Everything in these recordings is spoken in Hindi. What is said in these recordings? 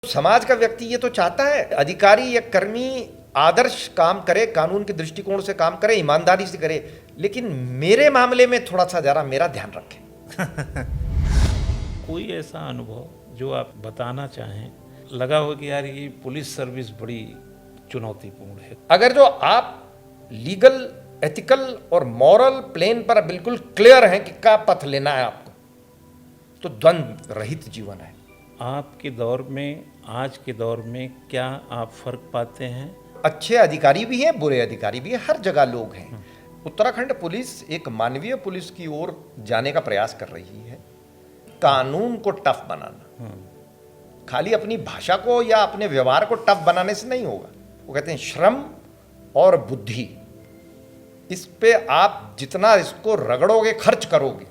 समाज का व्यक्ति ये तो चाहता है अधिकारी या कर्मी आदर्श काम करे, कानून के दृष्टिकोण से काम करे, ईमानदारी से करे, लेकिन मेरे मामले में थोड़ा सा जरा मेरा ध्यान रखें। कोई ऐसा अनुभव जो आप बताना चाहें, लगा हो कि यार ये पुलिस सर्विस बड़ी चुनौतीपूर्ण है? अगर जो आप लीगल, एथिकल और मॉरल प्लेन पर बिल्कुल क्लियर हैं कि क्या पथ लेना है आपको, तो द्वंद्व रहित जीवन है। आपके दौर में, आज के दौर में क्या आप फर्क पाते हैं? अच्छे अधिकारी भी हैं, बुरे अधिकारी भी हैं, हर जगह लोग हैं। उत्तराखंड पुलिस एक मानवीय पुलिस की ओर जाने का प्रयास कर रही है। कानून को टफ बनाना, खाली अपनी भाषा को या अपने व्यवहार को टफ बनाने से नहीं होगा। वो कहते हैं श्रम और बुद्धि, इस पे आप जितना इसको रगड़ोगे, खर्च करोगे,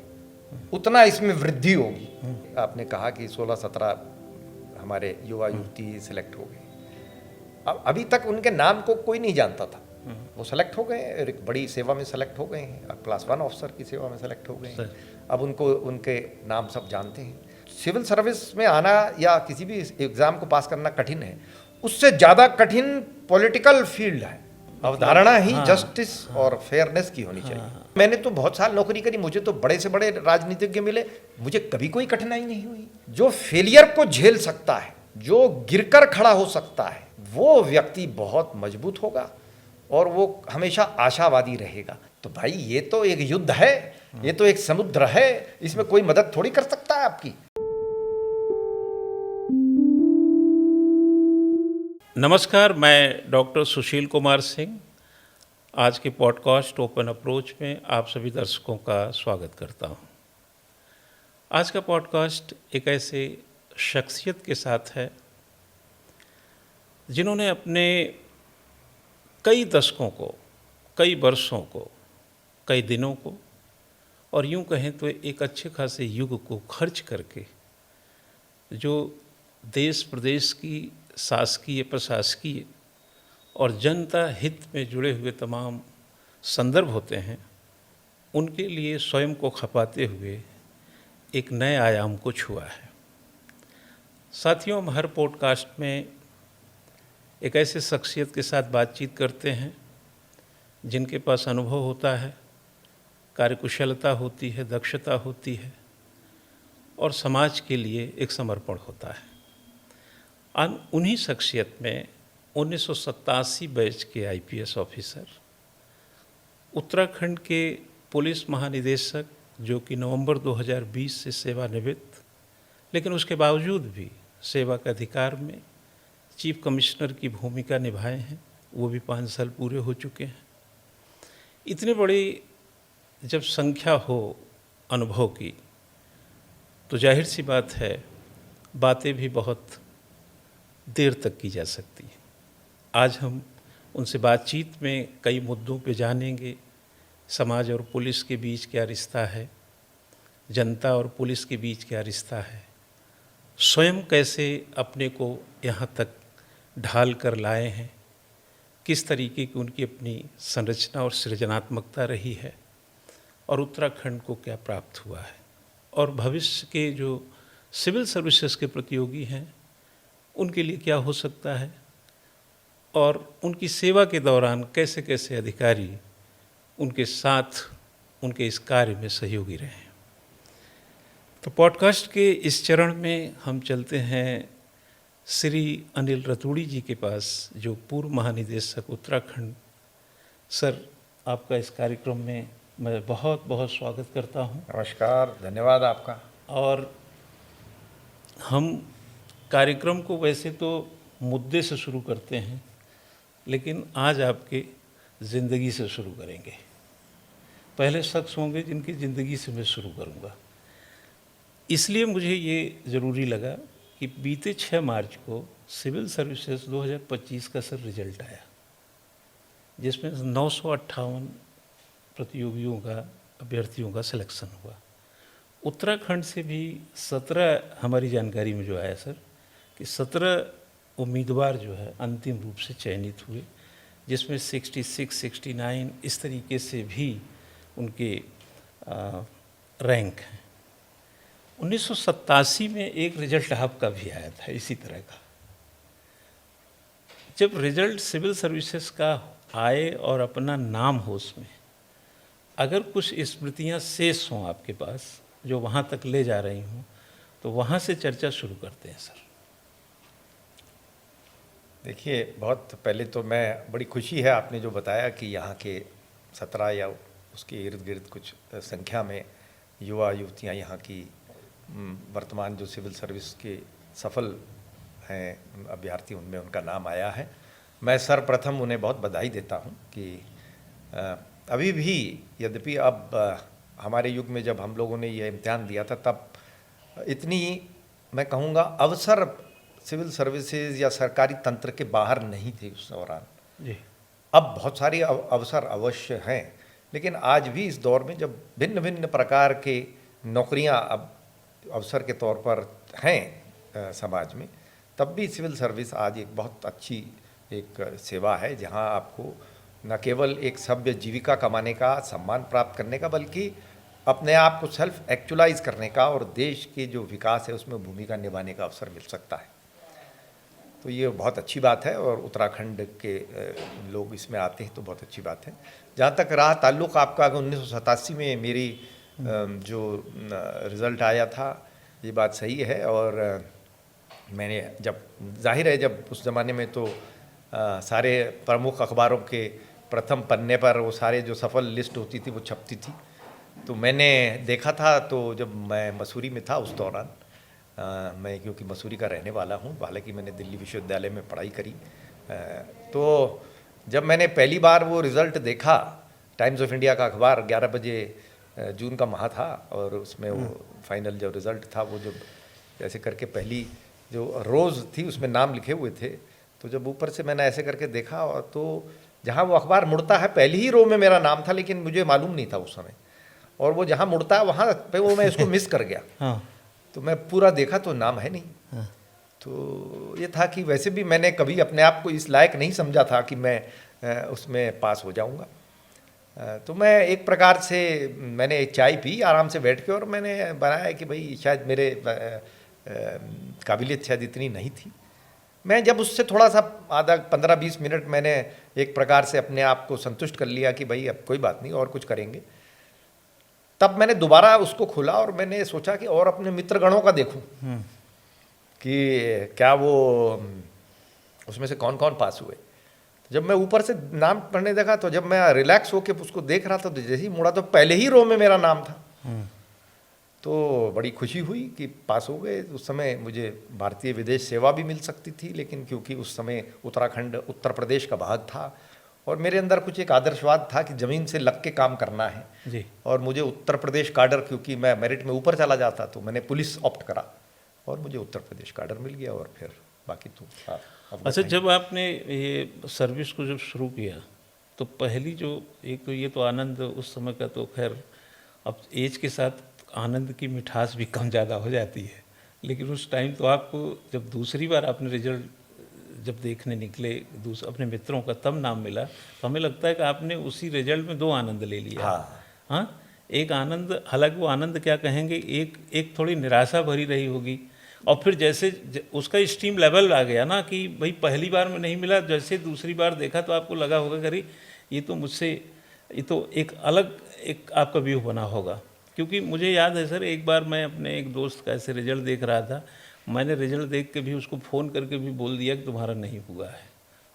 उतना इसमें वृद्धि होगी। आपने कहा कि 16-17 हमारे युवा युवती सिलेक्ट हो गए। अब अभी तक उनके नाम को कोई नहीं जानता था, वो सेलेक्ट हो गए, एक बड़ी सेवा में सेलेक्ट हो गए हैं, क्लास 1 ऑफिसर की सेवा में सेलेक्ट हो गए हैं। अब उनको उनके नाम सब जानते हैं। सिविल सर्विस में आना या किसी भी एग्जाम को पास करना कठिन है, उससे ज़्यादा कठिन पॉलिटिकल फील्ड है। अवधारणा ही जस्टिस और फेयरनेस की होनी चाहिए। मैंने तो बहुत साल नौकरी करी, मुझे तो बड़े से बड़े राजनीतिज्ञ मिले, मुझे कभी कोई कठिनाई नहीं हुई। जो फेलियर को झेल सकता है, जो गिरकर खड़ा हो सकता है, वो व्यक्ति बहुत मजबूत होगा और वो हमेशा आशावादी रहेगा। तो भाई ये तो एक युद्ध है, ये तो एक समुद्र है, इसमें कोई मदद थोड़ी कर सकता है आपकी। नमस्कार, मैं डॉक्टर सुशील कुमार सिंह आज के पॉडकास्ट ओपन अप्रोच में आप सभी दर्शकों का स्वागत करता हूं। आज का पॉडकास्ट एक ऐसे शख्सियत के साथ है जिन्होंने अपने कई दशकों को, कई वर्षों को, कई दिनों को और यूं कहें तो एक अच्छे खासे युग को खर्च करके जो देश प्रदेश की शासकीय, प्रशासकीय और जनता हित में जुड़े हुए तमाम संदर्भ होते हैं, उनके लिए स्वयं को खपाते हुए एक नए आयाम को छुआ है। साथियों, हम हर पॉडकास्ट में एक ऐसे शख्सियत के साथ बातचीत करते हैं जिनके पास अनुभव होता है, कार्यकुशलता होती है, दक्षता होती है और समाज के लिए एक समर्पण होता है। उन्हीं शख्सियत में 1987 बैच के आईपीएस ऑफिसर, उत्तराखंड के पुलिस महानिदेशक, जो कि नवंबर 2020 से सेवानिवृत्त, लेकिन उसके बावजूद भी सेवा के अधिकार में चीफ कमिश्नर की भूमिका निभाए हैं, वो भी 5 साल पूरे हो चुके हैं। इतनी बड़ी जब संख्या हो अनुभव की, तो जाहिर सी बात है बातें भी बहुत देर तक की जा सकती है। आज हम उनसे बातचीत में कई मुद्दों पे जानेंगे। समाज और पुलिस के बीच क्या रिश्ता है, जनता और पुलिस के बीच क्या रिश्ता है, स्वयं कैसे अपने को यहाँ तक ढाल कर लाए हैं, किस तरीके की उनकी अपनी संरचना और सृजनात्मकता रही है और उत्तराखंड को क्या प्राप्त हुआ है, और भविष्य के जो सिविल सर्विसेज के प्रतियोगी हैं उनके लिए क्या हो सकता है, और उनकी सेवा के दौरान कैसे कैसे अधिकारी उनके साथ उनके इस कार्य में सहयोगी रहे। तो पॉडकास्ट के इस चरण में हम चलते हैं श्री अनिल रतूड़ी जी के पास, जो पूर्व महानिदेशक उत्तराखंड। सर, आपका इस कार्यक्रम में मैं बहुत बहुत स्वागत करता हूं। नमस्कार, धन्यवाद आपका। और हम कार्यक्रम को वैसे तो मुद्दे से शुरू करते हैं, लेकिन आज आपके ज़िंदगी से शुरू करेंगे। पहले शख्स होंगे जिनकी ज़िंदगी से मैं शुरू करूंगा। इसलिए मुझे ये ज़रूरी लगा कि बीते 6 मार्च को सिविल सर्विसेज 2025 का सर रिजल्ट आया, जिसमें 958 प्रतियोगियों का, अभ्यर्थियों का सिलेक्शन हुआ। उत्तराखंड से भी 17, हमारी जानकारी में जो आया सर, कि 17 उम्मीदवार जो है अंतिम रूप से चयनित हुए, जिसमें 66, 69 इस तरीके से भी उनके रैंक हैं। 1987 में एक रिजल्ट आपका भी आया था इसी तरह का, जब रिजल्ट सिविल सर्विसेज का आए और अपना नाम हो उसमें, अगर कुछ स्मृतियाँ शेष हों आपके पास जो वहाँ तक ले जा रही हूँ, तो वहाँ से चर्चा शुरू करते हैं सर। देखिए, बहुत पहले तो मैं, बड़ी खुशी है आपने जो बताया कि यहाँ के 17 या उसके इर्द गिर्द कुछ संख्या में युवा युवतियाँ यहाँ की वर्तमान जो सिविल सर्विस के सफल हैं अभ्यर्थी, उनमें उनका नाम आया है। मैं सर्वप्रथम उन्हें बहुत बधाई देता हूँ कि अभी भी, यद्यपि अब हमारे युग में जब हम लोगों ने ये इम्तिहान दिया था तब इतनी, मैं कहूँगा, अवसर सिविल सर्विसेज या सरकारी तंत्र के बाहर नहीं थे उस दौरान जी। अब बहुत सारे अवसर अवश्य हैं, लेकिन आज भी इस दौर में जब भिन्न भिन्न प्रकार के नौकरियां अब अवसर के तौर पर हैं समाज में, तब भी सिविल सर्विस आज एक बहुत अच्छी एक सेवा है जहां आपको न केवल एक सभ्य जीविका कमाने का, सम्मान प्राप्त करने का, बल्कि अपने आप को सेल्फ एक्चुअलाइज करने का और देश के जो विकास है उसमें भूमिका निभाने का अवसर मिल सकता है। तो ये बहुत अच्छी बात है और उत्तराखंड के लोग इसमें आते हैं तो बहुत अच्छी बात है। जहाँ तक रहा ताल्लुक़ आपका 1987 में मेरी जो रिज़ल्ट आया था, ये बात सही है। और मैंने जब, जाहिर है, जब उस ज़माने में तो सारे प्रमुख अखबारों के प्रथम पन्ने पर वो सारे जो सफल लिस्ट होती थी वो छपती थी, तो मैंने देखा था। तो जब मैं मसूरी में था उस दौरान, मैं क्योंकि मसूरी का रहने वाला हूँ, हालांकि मैंने दिल्ली विश्वविद्यालय में पढ़ाई करी, तो जब मैंने पहली बार वो रिज़ल्ट देखा, टाइम्स ऑफ इंडिया का अखबार 11 बजे, जून का माह था, और उसमें वो फाइनल जो रिज़ल्ट था वो जब ऐसे करके पहली जो रोज़ थी उसमें नाम लिखे हुए थे, तो जब ऊपर से मैंने ऐसे करके देखा, और तो जहाँ वो अखबार मुड़ता है पहली ही रो में मेरा नाम था, लेकिन मुझे मालूम नहीं था उस समय, और वो जहाँ मुड़ता है वहाँ पे वो मैं इसको मिस कर गया। हाँ। तो मैं पूरा देखा तो नाम है नहीं। हाँ। तो ये था कि वैसे भी मैंने कभी अपने आप को इस लायक नहीं समझा था कि मैं उसमें पास हो जाऊंगा। तो मैं एक प्रकार से मैंने एक चाय पी आराम से बैठ के, और मैंने बनाया कि भाई शायद मेरे काबिलियत शायद इतनी नहीं थी। मैं जब उससे थोड़ा सा आधा 15-20 मिनट मैंने एक प्रकार से अपने आप को संतुष्ट कर लिया कि भाई अब कोई बात नहीं, और कुछ करेंगे, तब मैंने दोबारा उसको खोला और मैंने सोचा कि और अपने मित्रगणों का देखूं कि क्या वो उसमें से कौन कौन पास हुए। जब मैं ऊपर से नाम पढ़ने देखा, तो जब मैं रिलैक्स होकर उसको देख रहा था, तो जैसे ही मुड़ा तो पहले ही रो में मेरा नाम था। तो बड़ी खुशी हुई कि पास हो गए। उस समय मुझे भारतीय विदेश सेवा भी मिल सकती थी, लेकिन क्योंकि उस समय उत्तराखंड उत्तर प्रदेश का भाग था और मेरे अंदर कुछ एक आदर्शवाद था कि ज़मीन से लग के काम करना है जी। और मुझे उत्तर प्रदेश काडर, क्योंकि मैं मेरिट में ऊपर चला जाता, तो मैंने पुलिस ऑप्ट करा और मुझे उत्तर प्रदेश काडर मिल गया, और फिर बाकी तो अच्छा, जब आपने ये सर्विस को जब शुरू किया, तो पहली जो एक तो ये तो आनंद उस समय का, तो खैर अब एज के साथ आनंद की मिठास भी कम ज़्यादा हो जाती है, लेकिन उस टाइम तो आपको जब दूसरी बार आपने रिजल्ट जब देखने निकले अपने मित्रों का, तब नाम मिला, तो हमें लगता है कि आपने उसी रिजल्ट में दो आनंद ले लिया। हाँ, एक आनंद, हालांकि वो आनंद क्या कहेंगे, एक थोड़ी निराशा भरी रही होगी, और फिर जैसे उसका स्टीम लेवल आ गया ना कि भाई पहली बार में नहीं मिला, जैसे दूसरी बार देखा तो आपको लगा होगा कि ये तो मुझसे, ये तो एक अलग एक आपका व्यू बना होगा। क्योंकि मुझे याद है सर, एक बार मैं अपने एक दोस्त का ऐसे रिजल्ट देख रहा था, मैंने रिजल्ट देख के भी उसको फ़ोन करके भी बोल दिया कि तुम्हारा नहीं हुआ है,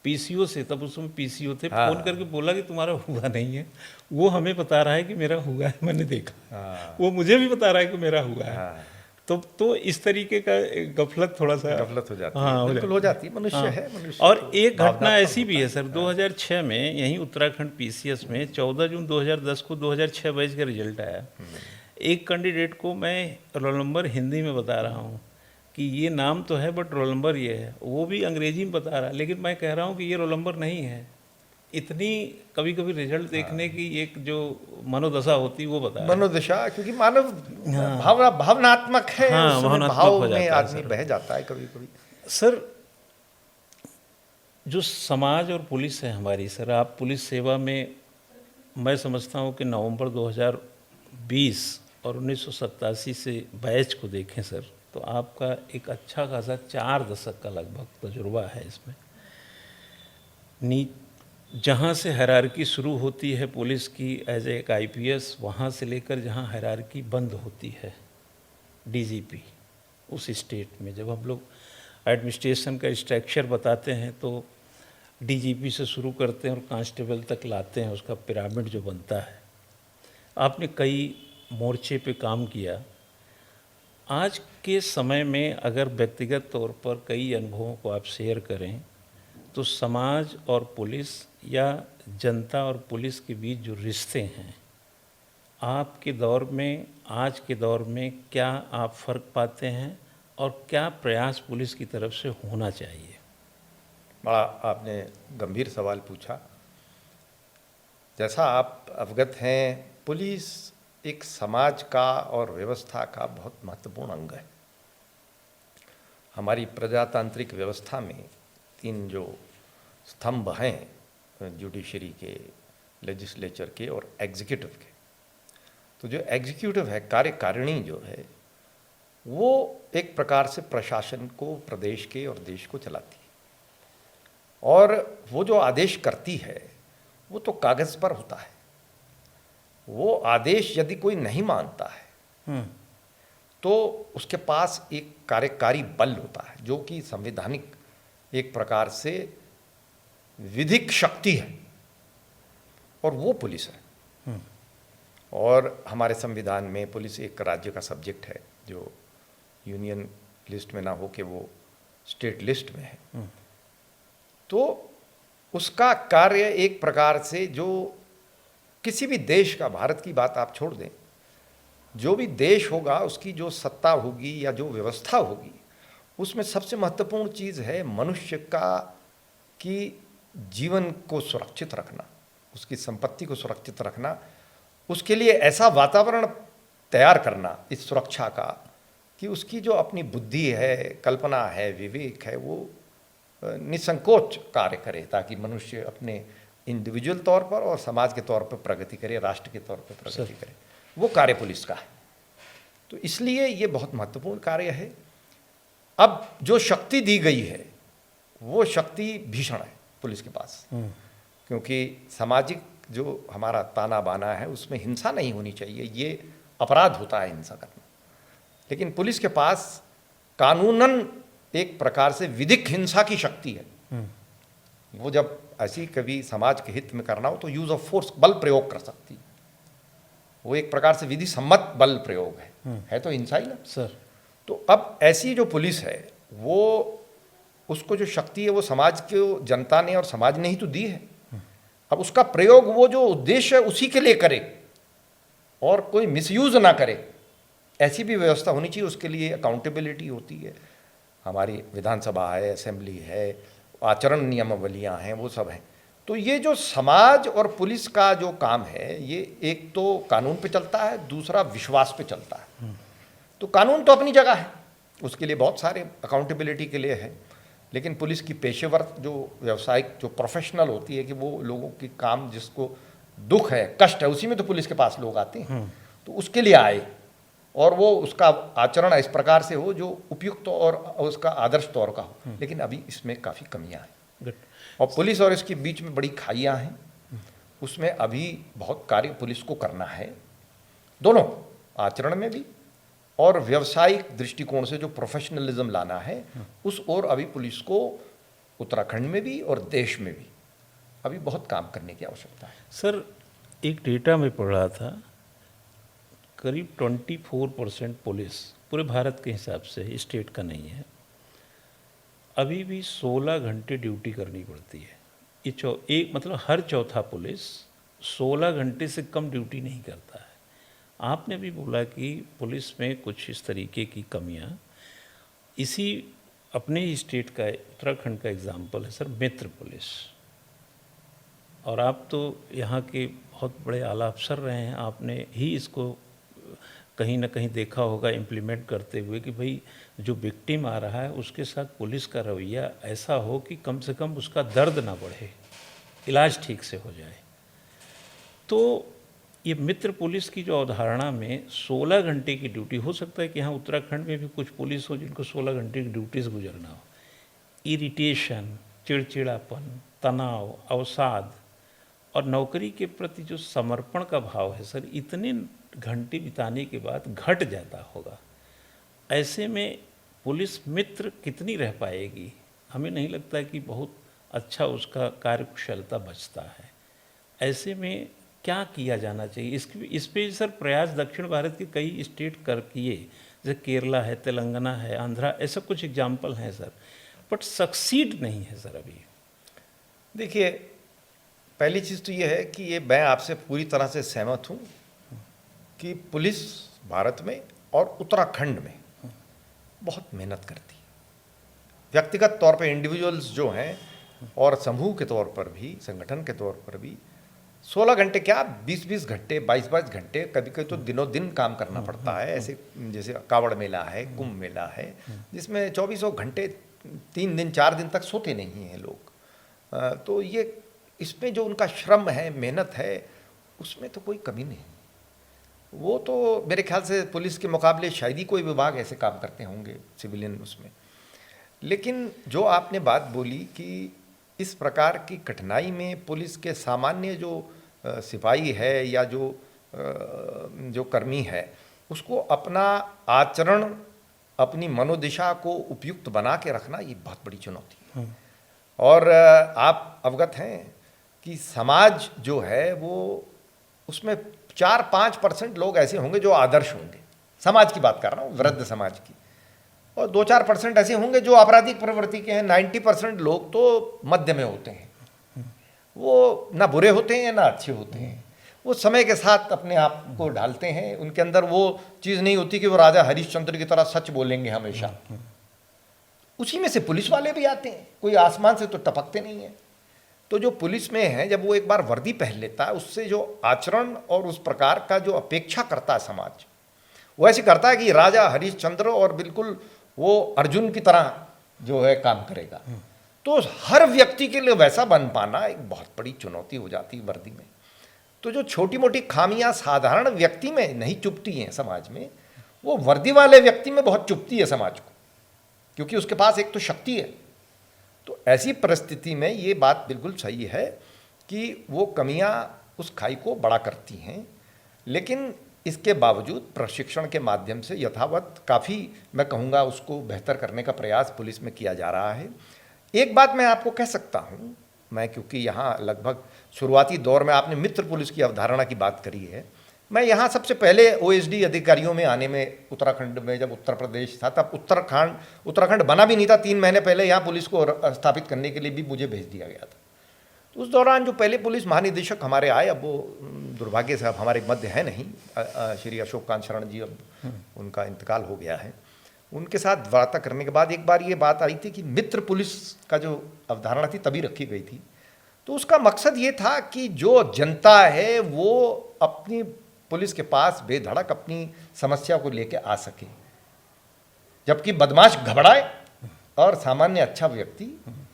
पीसीओ से, तब उसमें पीसीओ थे, फ़ोन करके बोला कि तुम्हारा हुआ नहीं है। वो हमें बता रहा है कि मेरा हुआ है, मैंने देखा, वो मुझे भी बता रहा है कि मेरा हुआ है। तो इस तरीके का गफलत, थोड़ा सा गफलत हो जाती है। हाँ, बिल्कुल हो जाती है, मनुष्य है, मनुष्य। और तो एक घटना ऐसी भी है सर, 2006 में यहीं उत्तराखंड पीसीएस में 14 जून 2010 को 2006 बैच का रिजल्ट आया। एक कैंडिडेट को मैं रोल नंबर हिंदी में बता रहा हूँ कि ये नाम तो है बट रोल नंबर ये है, वो भी अंग्रेजी में बता रहा है, लेकिन मैं कह रहा हूँ कि ये रोल नंबर नहीं है। इतनी कभी कभी रिजल्ट देखने की एक जो मनोदशा होती वो बता, मनोदशा, क्योंकि मानव भावनात्मक है, भाव में आदमी बह जाता है कभी कभी। सर, जो समाज और पुलिस है हमारी, सर आप पुलिस सेवा में, मैं समझता हूँ कि नवंबर 2020 और 1987 से बैच को देखें सर, तो आपका एक अच्छा खासा 4 दशक का लगभग तजुर्बा है इसमें। नी जहाँ से हायरार्की शुरू होती है पुलिस की एज एक आईपीएस, वहाँ से लेकर जहाँ हायरार्की बंद होती है डीजीपी, उस स्टेट में जब हम लोग एडमिनिस्ट्रेशन का स्ट्रक्चर बताते हैं तो डीजीपी से शुरू करते हैं और कांस्टेबल तक लाते हैं, उसका पिरामिड जो बनता है। आपने कई मोर्चे पे काम किया। आज के समय में अगर व्यक्तिगत तौर पर कई अनुभवों को आप शेयर करें तो समाज और पुलिस या जनता और पुलिस के बीच जो रिश्ते हैं, आपके दौर में, आज के दौर में क्या आप फ़र्क पाते हैं और क्या प्रयास पुलिस की तरफ से होना चाहिए? बड़ा आपने गंभीर सवाल पूछा। जैसा आप अवगत हैं, पुलिस एक समाज का और व्यवस्था का बहुत महत्वपूर्ण अंग है। हमारी प्रजातांत्रिक व्यवस्था में 3 जो स्तंभ हैं, जुडिशरी के, लेजिस्लेचर के और एग्जीक्यूटिव के। तो जो एग्जीक्यूटिव है, कार्यकारिणी जो है, वो एक प्रकार से प्रशासन को, प्रदेश के और देश को चलाती है। और वो जो आदेश करती है वो तो कागज़ पर होता है। वो आदेश यदि कोई नहीं मानता है तो उसके पास एक कार्यकारी बल होता है जो कि संवैधानिक एक प्रकार से विधिक शक्ति है, और वो पुलिस है। और हमारे संविधान में पुलिस एक राज्य का सब्जेक्ट है, जो यूनियन लिस्ट में ना हो के वो स्टेट लिस्ट में है। तो उसका कार्य एक प्रकार से, जो किसी भी देश का, भारत की बात आप छोड़ दें, जो भी देश होगा उसकी जो सत्ता होगी या जो व्यवस्था होगी, उसमें सबसे महत्वपूर्ण चीज़ है मनुष्य का कि जीवन को सुरक्षित रखना, उसकी संपत्ति को सुरक्षित रखना, उसके लिए ऐसा वातावरण तैयार करना इस सुरक्षा का कि उसकी जो अपनी बुद्धि है, कल्पना है, विवेक है, वो निसंकोच कार्य करे, ताकि मनुष्य अपने इंडिविजुअल तौर पर और समाज के तौर पर प्रगति करे, राष्ट्र के तौर पर प्रगति करे। वो कार्य पुलिस का है। तो इसलिए ये बहुत महत्वपूर्ण कार्य है। अब जो शक्ति दी गई है वो शक्ति भीषण है पुलिस के पास, क्योंकि सामाजिक जो हमारा ताना बाना है उसमें हिंसा नहीं होनी चाहिए, ये अपराध होता है हिंसा करना। लेकिन पुलिस के पास कानूनन एक प्रकार से विधिक हिंसा की शक्ति है। वो जब ऐसी कभी समाज के हित में करना हो तो यूज ऑफ फोर्स, बल प्रयोग कर सकती है। वो एक प्रकार से विधि सम्मत बल प्रयोग है तो हिंसा ही ना सर। तो अब ऐसी जो पुलिस है, वो उसको जो शक्ति है वो समाज को, जनता ने और समाज ने ही तो दी है। अब उसका प्रयोग वो जो उद्देश्य है उसी के लिए करे और कोई मिसयूज ना करे, ऐसी भी व्यवस्था होनी चाहिए। उसके लिए अकाउंटेबिलिटी होती है, हमारी विधानसभा है, असेंबली है, आचरण नियमावलियाँ हैं, वो सब हैं। तो ये जो समाज और पुलिस का जो काम है, ये एक तो कानून पे चलता है, दूसरा विश्वास पे चलता है। तो कानून तो अपनी जगह है, उसके लिए बहुत सारे अकाउंटेबिलिटी के लिए है, लेकिन पुलिस की पेशेवर जो व्यावसायिक जो प्रोफेशनल होती है कि वो लोगों की काम, जिसको दुख है, कष्ट है, उसी में तो पुलिस के पास लोग आते हैं, तो उसके लिए आए और वो उसका आचरण इस प्रकार से हो जो उपयुक्त और उसका आदर्श तौर का हो। लेकिन अभी इसमें काफ़ी कमियां हैं और पुलिस और इसके बीच में बड़ी खाइयां हैं। उसमें अभी बहुत कार्य पुलिस को करना है, दोनों आचरण में भी और व्यावसायिक दृष्टिकोण से जो प्रोफेशनलिज्म लाना है, उस ओर अभी पुलिस को उत्तराखंड में भी और देश में भी अभी बहुत काम करने की आवश्यकता है। सर, एक डेटा में पढ़ रहा था, करीब 24% पुलिस पूरे भारत के हिसाब से, स्टेट का नहीं है, अभी भी 16 घंटे ड्यूटी करनी पड़ती है। ये एक मतलब हर चौथा पुलिस 16 घंटे से कम ड्यूटी नहीं करता है। आपने भी बोला कि पुलिस में कुछ इस तरीके की कमियां, इसी अपने ही स्टेट का, उत्तराखंड का एग्जाम्पल है सर, मित्र पुलिस। और आप तो यहाँ के बहुत बड़े आला अफसर रहे हैं, आपने ही इसको कहीं ना कहीं देखा होगा इम्प्लीमेंट करते हुए कि भाई जो विक्टिम आ रहा है उसके साथ पुलिस का रवैया ऐसा हो कि कम से कम उसका दर्द ना बढ़े, इलाज ठीक से हो जाए। तो ये मित्र पुलिस की जो अवधारणा में 16 घंटे की ड्यूटी, हो सकता है कि यहाँ उत्तराखंड में भी कुछ पुलिस हो जिनको 16 घंटे की ड्यूटी से गुजरना हो, इरिटेशन, चिड़चिड़ापन, तनाव, अवसाद और नौकरी के प्रति जो समर्पण का भाव है सर, इतने घंटे बिताने के बाद घट जाता होगा। ऐसे में पुलिस मित्र कितनी रह पाएगी? हमें नहीं लगता कि बहुत अच्छा उसका कार्यकुशलता बचता है। ऐसे में क्या किया जाना चाहिए? इस पे सर प्रयास दक्षिण भारत के कई स्टेट कर किए, जैसे केरला है, तेलंगाना है, आंध्रा, ऐसा कुछ एग्जाम्पल हैं सर, बट सक्सीड नहीं है सर अभी। देखिए, पहली चीज़ तो ये है कि ये मैं आपसे पूरी तरह से सहमत हूँ कि पुलिस भारत में और उत्तराखंड में बहुत मेहनत करती है। व्यक्तिगत तौर पे इंडिविजुअल्स जो हैं और समूह के तौर पर भी, संगठन के तौर पर भी 16 घंटे क्या 20-20 घंटे, 22-22 घंटे, कभी कभी तो दिनों दिन काम करना पड़ता है। ऐसे जैसे कावड़ मेला है, कुंभ मेला है, जिसमें 24 घंटे 3 दिन 4 दिन तक सोते नहीं हैं लोग। तो ये इसमें जो उनका श्रम है, मेहनत है, उसमें तो कोई कमी नहीं। वो तो मेरे ख्याल से पुलिस के मुकाबले शायद ही कोई विभाग ऐसे काम करते होंगे सिविलियन उसमें। लेकिन जो आपने बात बोली कि इस प्रकार की कठिनाई में पुलिस के सामान्य जो सिपाही है या जो कर्मी है, उसको अपना आचरण, अपनी मनोदिशा को उपयुक्त बना के रखना, ये बहुत बड़ी चुनौती है। और आप अवगत हैं कि समाज जो है वो उसमें 4-5% लोग ऐसे होंगे जो आदर्श होंगे, समाज की बात कर रहा हूँ, वृद्ध समाज की, और 2-4% ऐसे होंगे जो आपराधिक प्रवृत्ति के हैं। 90% लोग तो मध्य में होते हैं, वो ना बुरे होते हैं ना अच्छे होते हैं, वो समय के साथ अपने आप को ढालते हैं। उनके अंदर वो चीज़ नहीं होती कि वो राजा हरिश्चंद्र की तरह सच बोलेंगे हमेशा। उसी में से पुलिस वाले भी आते हैं, कोई आसमान से तो टपकते नहीं हैं। तो जो पुलिस में है, जब वो एक बार वर्दी पहन लेता है, उससे जो आचरण और उस प्रकार का जो अपेक्षा करता है समाज, वो ऐसे करता है कि राजा हरिश्चंद्र और बिल्कुल वो अर्जुन की तरह जो है काम करेगा। तो हर व्यक्ति के लिए वैसा बन पाना एक बहुत बड़ी चुनौती हो जाती है वर्दी में। तो जो छोटी मोटी खामियां साधारण व्यक्ति में नहीं चुभती हैं समाज में, वो वर्दी वाले व्यक्ति में बहुत चुभती है समाज को, क्योंकि उसके पास एक तो शक्ति है। तो ऐसी परिस्थिति में ये बात बिल्कुल सही है कि वो कमियां उस खाई को बड़ा करती हैं। लेकिन इसके बावजूद प्रशिक्षण के माध्यम से यथावत काफ़ी, मैं कहूँगा, उसको बेहतर करने का प्रयास पुलिस में किया जा रहा है। एक बात मैं आपको कह सकता हूँ, मैं क्योंकि यहाँ लगभग शुरुआती दौर में आपने मित्र पुलिस की अवधारणा की बात करी है, मैं यहाँ सबसे पहले OSD अधिकारियों में आने में, उत्तराखंड में जब उत्तर प्रदेश था, तब उत्तराखंड बना भी नहीं था, 3 महीने पहले यहाँ पुलिस को स्थापित करने के लिए भी मुझे भेज दिया गया था। तो उस दौरान जो पहले पुलिस महानिदेशक हमारे आए, अब वो दुर्भाग्य से अब हमारे मध्य है नहीं, श्री अशोक कांत शरण जी, अब उनका इंतकाल हो गया है। उनके साथ वार्ता करने के बाद एक बार ये बात आई थी कि मित्र पुलिस का जो अवधारणा थी तभी रखी गई थी। तो उसका मकसद ये था कि जो जनता है वो अपनी पुलिस के पास बेधड़क अपनी समस्या को लेकर आ सके, जबकि बदमाश घबराए और सामान्य अच्छा व्यक्ति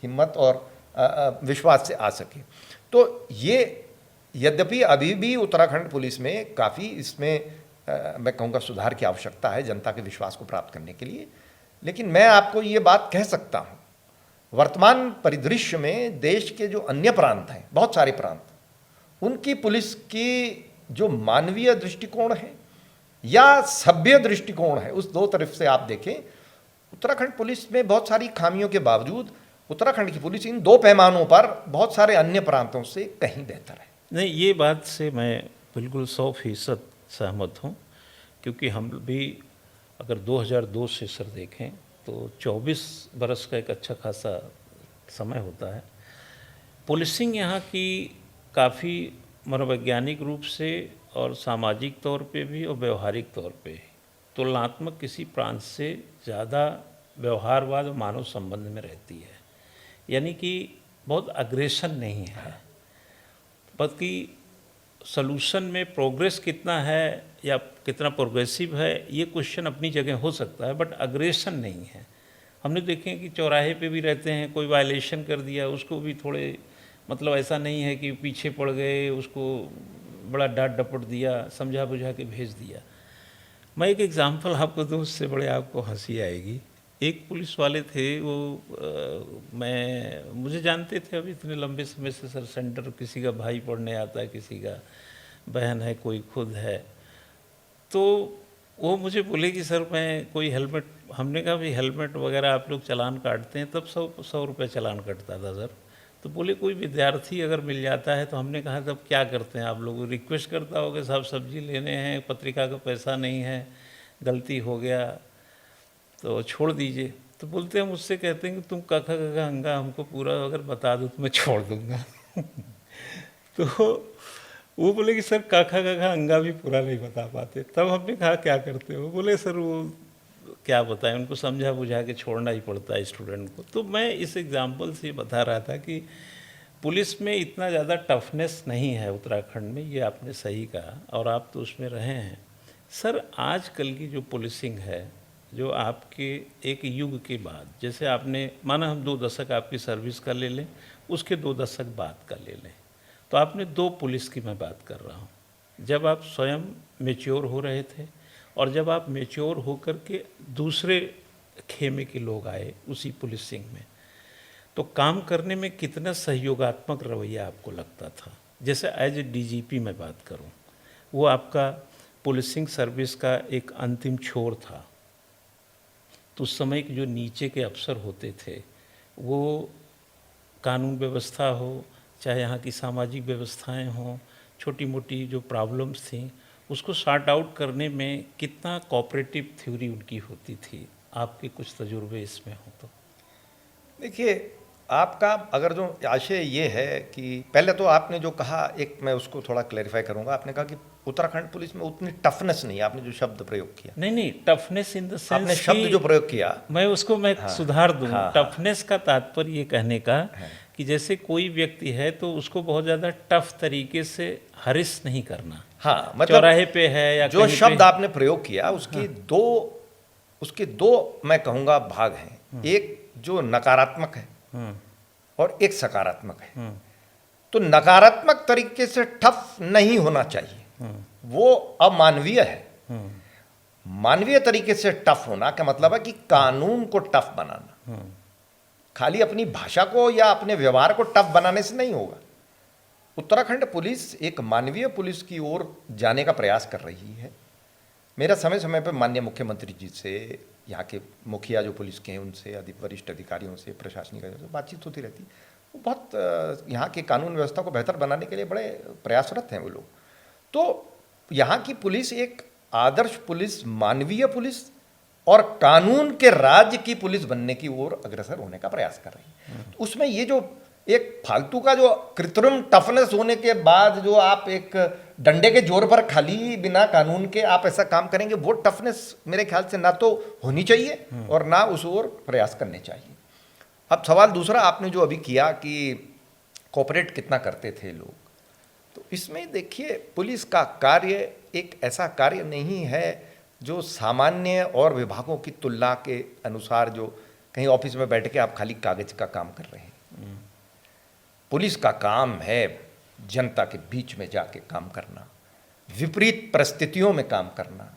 हिम्मत और विश्वास से आ सके। तो ये यद्यपि अभी भी उत्तराखंड पुलिस में काफ़ी इसमें मैं कहूँगा सुधार की आवश्यकता है जनता के विश्वास को प्राप्त करने के लिए। लेकिन मैं आपको ये बात कह सकता हूँ, वर्तमान परिदृश्य में देश के जो अन्य प्रांत हैं, बहुत सारे प्रांत, उनकी पुलिस की जो मानवीय दृष्टिकोण है या सभ्य दृष्टिकोण है, उस दो तरफ से आप देखें, उत्तराखंड पुलिस में बहुत सारी खामियों के बावजूद उत्तराखंड की पुलिस इन 2 पैमानों पर बहुत सारे अन्य प्रांतों से कहीं बेहतर है। नहीं, ये बात से मैं बिल्कुल 100% सहमत हूँ, क्योंकि हम भी अगर 2002 से सर देखें तो 24 बरस का एक अच्छा खासा समय होता है। पुलिसिंग यहाँ की काफ़ी मनोवैज्ञानिक रूप से और सामाजिक तौर पे भी और व्यवहारिक तौर पे तुलनात्मक किसी प्रांत से ज़्यादा व्यवहारवाद और मानव संबंध में रहती है। यानी कि बहुत अग्रेशन नहीं है, बल्कि सलूशन में प्रोग्रेस कितना है या कितना प्रोग्रेसिव है, ये क्वेश्चन अपनी जगह हो सकता है, बट अग्रेशन नहीं है। हमने देखें कि चौराहे पे भी रहते हैं, कोई वायलेशन कर दिया, उसको भी थोड़े मतलब ऐसा नहीं है कि पीछे पड़ गए, उसको बड़ा डांट डपट दिया, समझा बुझा के भेज दिया। मैं एक एग्जांपल आपको दूँ, उससे बड़े आपको हंसी आएगी। एक पुलिस वाले थे वो मुझे जानते थे अभी इतने लंबे समय से सर सेंटर, किसी का भाई पढ़ने आता है, किसी का बहन है, कोई खुद है। तो वो मुझे बोले कि सर मैं कोई हेलमेट, हमने कहा भी हेलमेट वगैरह आप लोग चालान काटते हैं, तब 100 रुपये चालान कटता था सर। तो बोले कोई विद्यार्थी अगर मिल जाता है तो हमने कहा तब क्या करते हैं आप लोग, रिक्वेस्ट करता हो कि साहब सब्जी लेने हैं, पत्रिका का पैसा नहीं है, गलती हो गया तो छोड़ दीजिए। तो बोलते हैं, मुझसे कहते हैं कि तुम काका काका अंगा हमको पूरा अगर बता दो तो मैं छोड़ दूंगा। तो वो बोले कि सर काका काका अंगा भी पूरा नहीं बता पाते। तब हमने कहा क्या करते हो? बोले सर वो क्या बताएं, उनको समझा बुझा के छोड़ना ही पड़ता है स्टूडेंट को। तो मैं इस एग्जाम्पल से बता रहा था कि पुलिस में इतना ज़्यादा टफनेस नहीं है उत्तराखंड में, ये आपने सही कहा, और आप तो उसमें रहे हैं। सर आजकल की जो पुलिसिंग है, जो आपके एक युग के बाद, जैसे आपने माना हम 2 दशक आपकी सर्विस का ले लें, उसके 2 दशक बाद का ले लें, तो आपने 2 पुलिस की मैं बात कर रहा हूँ। जब आप स्वयं मेच्योर हो रहे थे और जब आप मेच्योर होकर के दूसरे खेमे के लोग आए उसी पुलिसिंग में, तो काम करने में कितना सहयोगात्मक रवैया आपको लगता था? जैसे एज ए डीजीपी मैं बात करूं, वो आपका पुलिसिंग सर्विस का एक अंतिम छोर था। तो उस समय के जो नीचे के अफसर होते थे, वो कानून व्यवस्था हो, चाहे यहाँ की सामाजिक व्यवस्थाएं हों, छोटी मोटी जो प्रॉब्लम्स थी, उसको सॉर्ट आउट करने में कितना कोऑपरेटिव थ्योरी उनकी होती थी? आपके कुछ तजुर्बे इसमें हो तो। देखिए, आपका अगर जो आशय ये है कि पहले तो आपने जो कहा, एक मैं उसको थोड़ा क्लैरिफाई करूंगा। आपने कहा कि उत्तराखंड पुलिस में उतनी टफनेस नहीं है, आपने जो शब्द प्रयोग किया। नहीं, टफनेस इन द सेंस, आपने शब्द जो प्रयोग किया, मैं उसको सुधार दूं। हाँ, टफनेस का तात्पर्य ये कहने का कि जैसे कोई व्यक्ति है तो उसको बहुत ज़्यादा टफ तरीके से हरिस नहीं करना। हाँ, मतलब चौराहे पे है या जो कहीं शब्द पे, आपने प्रयोग किया उसके दो मैं कहूँगा भाग हैं। एक जो नकारात्मक है और एक सकारात्मक है। तो नकारात्मक तरीके से टफ नहीं होना चाहिए, वो अमानवीय है। मानवीय तरीके से टफ होना का मतलब है कि कानून को टफ बनाना, खाली अपनी भाषा को या अपने व्यवहार को टफ बनाने से नहीं होगा। उत्तराखंड पुलिस एक मानवीय पुलिस की ओर जाने का प्रयास कर रही है। मेरा समय समय पर माननीय मुख्यमंत्री जी से, यहाँ के मुखिया जो पुलिस के हैं उनसे, वरिष्ठ अधिकारियों से, प्रशासनिक अधिकारियों से बातचीत होती रहती है। वो बहुत यहाँ की कानून व्यवस्था को बेहतर बनाने के लिए बड़े प्रयासरत हैं वो लोग। तो यहाँ की पुलिस एक आदर्श पुलिस, मानवीय पुलिस और कानून के राज्य की पुलिस बनने की ओर अग्रसर होने का प्रयास कर रही है। तो उसमें ये जो एक फालतू का जो कृत्रिम टफनेस होने के बाद जो आप एक डंडे के जोर पर खाली बिना कानून के आप ऐसा काम करेंगे, वो टफनेस मेरे ख्याल से ना तो होनी चाहिए और ना उस ओर प्रयास करने चाहिए। अब सवाल दूसरा आपने जो अभी किया कि कोऑपरेट कितना करते थे लोग, तो इसमें देखिए पुलिस का कार्य एक ऐसा कार्य नहीं है जो सामान्य और विभागों की तुलना के अनुसार जो कहीं ऑफिस में बैठ के आप खाली कागज का काम कर रहे हैं। पुलिस का काम है जनता के बीच में जाके काम करना, विपरीत परिस्थितियों में काम करना।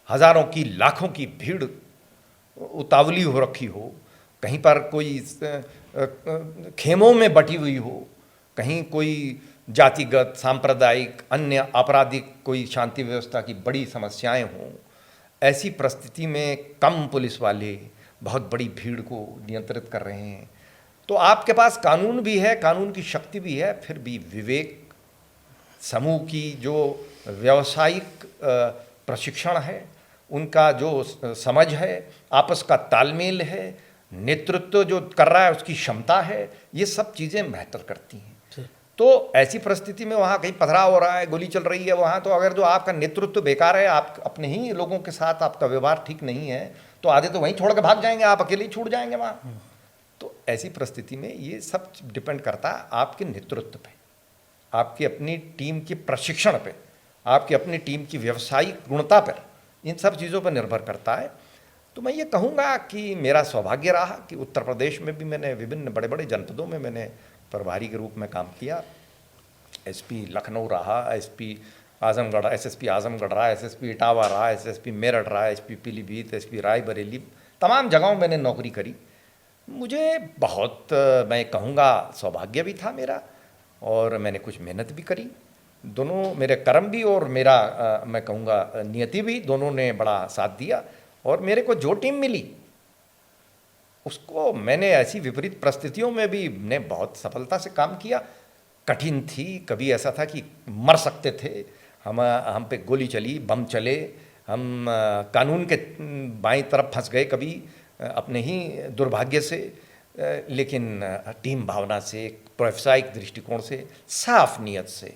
हजारों की लाखों की भीड़ उतावली हो रखी हो, कहीं पर कोई खेमों में बटी हुई हो, कहीं कोई जातिगत, सांप्रदायिक, अन्य आपराधिक कोई शांति व्यवस्था की बड़ी समस्याएं हों, ऐसी परिस्थिति में कम पुलिस वाले बहुत बड़ी भीड़ को नियंत्रित कर रहे हैं। तो आपके पास कानून भी है, कानून की शक्ति भी है, फिर भी विवेक, समूह की जो व्यावसायिक प्रशिक्षण है, उनका जो समझ है, आपस का तालमेल है, नेतृत्व जो कर रहा है उसकी क्षमता है, ये सब चीज़ें महत्व करती हैं। तो ऐसी परिस्थिति में वहाँ कहीं पथराव हो रहा है, गोली चल रही है वहाँ, तो अगर जो आपका नेतृत्व बेकार है, आप अपने ही लोगों के साथ आपका व्यवहार ठीक नहीं है, तो आधे तो वहीं छोड़ के भाग जाएंगे, आप अकेले ही छूट जाएंगे वहाँ। तो ऐसी परिस्थिति में ये सब डिपेंड करता है आपके नेतृत्व पे, आपकी अपनी टीम के प्रशिक्षण पे, आपकी अपनी टीम की व्यावसायिक गुणता पर, इन सब चीज़ों पर निर्भर करता है। तो मैं ये कहूँगा कि मेरा सौभाग्य रहा कि उत्तर प्रदेश में भी मैंने विभिन्न बड़े बड़े जनपदों में मैंने प्रभारी के रूप में काम किया। एसपी लखनऊ रहा, एसपी आजमगढ़, एसएसपी आजमगढ़ रहा, एसएसपी इटावा रहा, एसएसपी मेरठ रहा, एसपी पीलीभीत, एसपी रायबरेली, तमाम जगहों मैंने नौकरी करी। मुझे बहुत मैं कहूँगा सौभाग्य भी था मेरा, और मैंने कुछ मेहनत भी करी। दोनों मेरे कर्म भी और मेरा मैं कहूँगा नियति भी, दोनों ने बड़ा साथ दिया। और मेरे को जो टीम मिली उसको मैंने ऐसी विपरीत परिस्थितियों में भी ने बहुत सफलता से काम किया। कठिन थी, कभी ऐसा था कि मर सकते थे, हम पे गोली चली, बम चले, हम कानून के बाईं तरफ फंस गए कभी अपने ही दुर्भाग्य से, लेकिन टीम भावना से, व्यावसायिक दृष्टिकोण से, साफ नियत से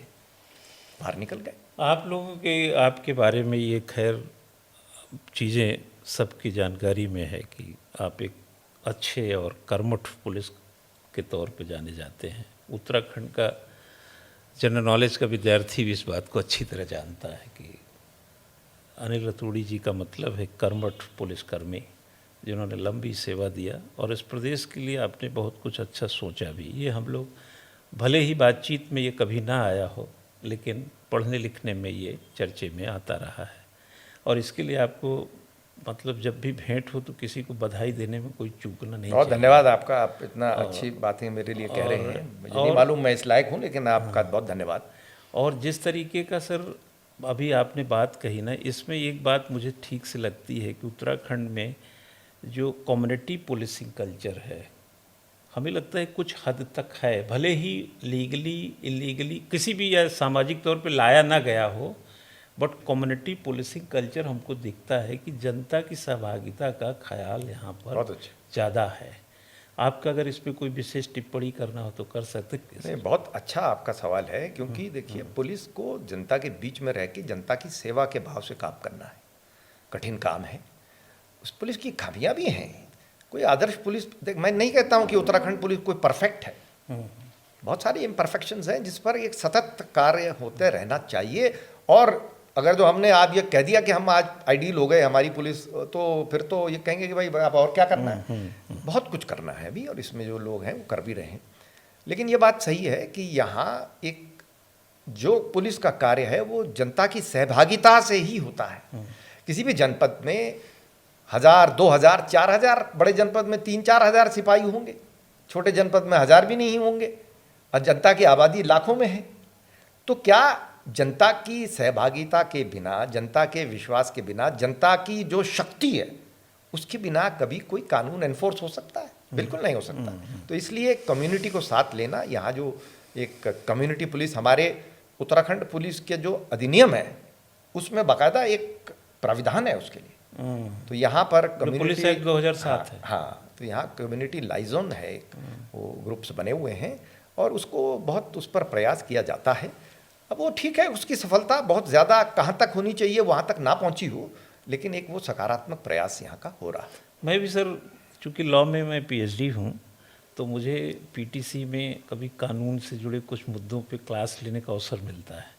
बाहर निकल गए। आप लोगों के, आपके बारे में ये खैर चीज़ें सबकी जानकारी में है कि आप एक अच्छे और कर्मठ पुलिस के तौर पे जाने जाते हैं। उत्तराखंड का जनरल नॉलेज का विद्यार्थी भी इस बात को अच्छी तरह जानता है कि अनिल रतूड़ी जी का मतलब है कर्मठ पुलिसकर्मी, जिन्होंने लंबी सेवा दिया और इस प्रदेश के लिए आपने बहुत कुछ अच्छा सोचा भी। ये हम लोग भले ही बातचीत में ये कभी ना आया हो, लेकिन पढ़ने लिखने में ये चर्चे में आता रहा है। और इसके लिए आपको मतलब जब भी भेंट हो तो किसी को बधाई देने में कोई चूकना नहीं बहुत चाहिए। धन्यवाद आपका, आप इतना अच्छी बातें मेरे लिए कह रहे हैं। मुझे नहीं मालूम मैं इस लायक हूँ, लेकिन आपका बहुत धन्यवाद। और जिस तरीके का सर अभी आपने बात कही ना, इसमें एक बात मुझे ठीक से लगती है कि उत्तराखंड में जो कम्युनिटी पुलिसिंग कल्चर है, हमें लगता है कुछ हद तक है, भले ही लीगली इलीगली किसी भी या सामाजिक तौर पे लाया ना गया हो, बट कम्युनिटी पुलिसिंग कल्चर हमको दिखता है कि जनता की सहभागिता का ख्याल यहाँ पर ज़्यादा है। आपका अगर इस पर कोई विशेष टिप्पणी करना हो तो कर सकते। नहीं, बहुत अच्छा आपका सवाल है, क्योंकि देखिए पुलिस को जनता के बीच में रह के जनता की सेवा के भाव से काम करना है, कठिन काम है। उस पुलिस की खामियां भी हैं। कोई आदर्श पुलिस, देख मैं नहीं कहता हूँ कि उत्तराखंड पुलिस कोई परफेक्ट है, बहुत सारी इम्परफेक्शंस हैं जिस पर एक सतत कार्य होते रहना चाहिए। और अगर जो हमने आज ये कह दिया कि हम आज आइडियल हो गए हमारी पुलिस, तो फिर तो ये कहेंगे कि भाई अब और क्या करना है। बहुत कुछ करना है अभी, और इसमें जो लोग हैं वो कर भी रहे हैं। लेकिन ये बात सही है कि यहाँ एक जो पुलिस का कार्य है वो जनता की सहभागिता से ही होता है। किसी भी जनपद में 1000, 2000, 4000, बड़े जनपद में 3-4 हज़ार सिपाही होंगे, छोटे जनपद में 1000 भी नहीं होंगे, और जनता की आबादी लाखों में है। तो क्या जनता की सहभागिता के बिना, जनता के विश्वास के बिना, जनता की जो शक्ति है उसके बिना कभी कोई कानून एनफोर्स हो सकता है? बिल्कुल नहीं हो सकता। तो इसलिए कम्युनिटी को साथ लेना, यहाँ जो एक कम्युनिटी पुलिस, हमारे उत्तराखंड पुलिस के जो अधिनियम है उसमें बाकायदा एक प्राविधान है उसके लिए। तो यहाँ पर कम्युनिटी पुलिस एक्ट 2007 है। हाँ, तो यहाँ कम्युनिटी लाइजन है, वो ग्रुप्स बने हुए हैं और उसको बहुत उस पर प्रयास किया जाता है। अब वो ठीक है, उसकी सफलता बहुत ज़्यादा कहाँ तक होनी चाहिए वहाँ तक ना पहुँची हो, लेकिन एक वो सकारात्मक प्रयास यहाँ का हो रहा है। मैं भी सर, चूँकि लॉ में मैं PhD हूँ, तो मुझे PTC में कभी कानून से जुड़े कुछ मुद्दों पे क्लास लेने का अवसर मिलता है।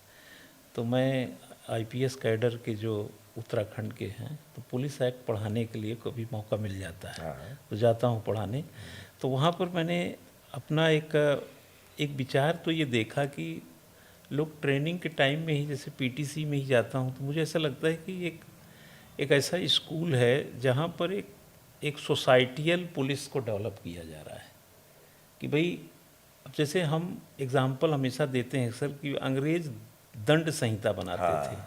तो मैं IPS कैडर के जो उत्तराखंड के हैं, तो पुलिस एक्ट पढ़ाने के लिए कभी मौका मिल जाता है, तो जाता हूँ पढ़ाने। तो वहाँ पर मैंने अपना एक विचार तो ये देखा कि लोग ट्रेनिंग के टाइम में ही, जैसे PTC में ही जाता हूँ, तो मुझे ऐसा लगता है कि एक ऐसा स्कूल है जहाँ पर एक सोसाइटियल पुलिस को डेवलप किया जा रहा है कि भाई, अब जैसे हम एग्जाम्पल हमेशा देते हैं सर कि अंग्रेज दंड संहिता बनाते थे,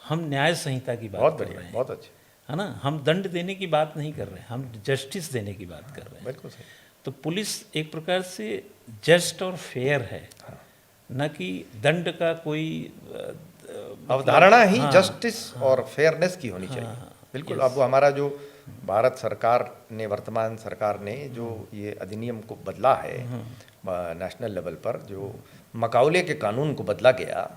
हम न्याय संहिता की बात कर रहे हैं। बहुत अच्छे, है ना, हम दंड देने की बात नहीं कर रहे हैं, हम जस्टिस देने की बात कर रहे हैं। बिल्कुल सही। तो पुलिस एक प्रकार से जस्ट और फेयर है, न कि दंड का कोई अवधारणा ही जस्टिस और फेयरनेस की होनी चाहिए। बिल्कुल। अब हमारा जो भारत सरकार ने, वर्तमान सरकार ने जो ये अधिनियम को बदला है नेशनल लेवल पर, जो मकाउले के कानून को बदला गया,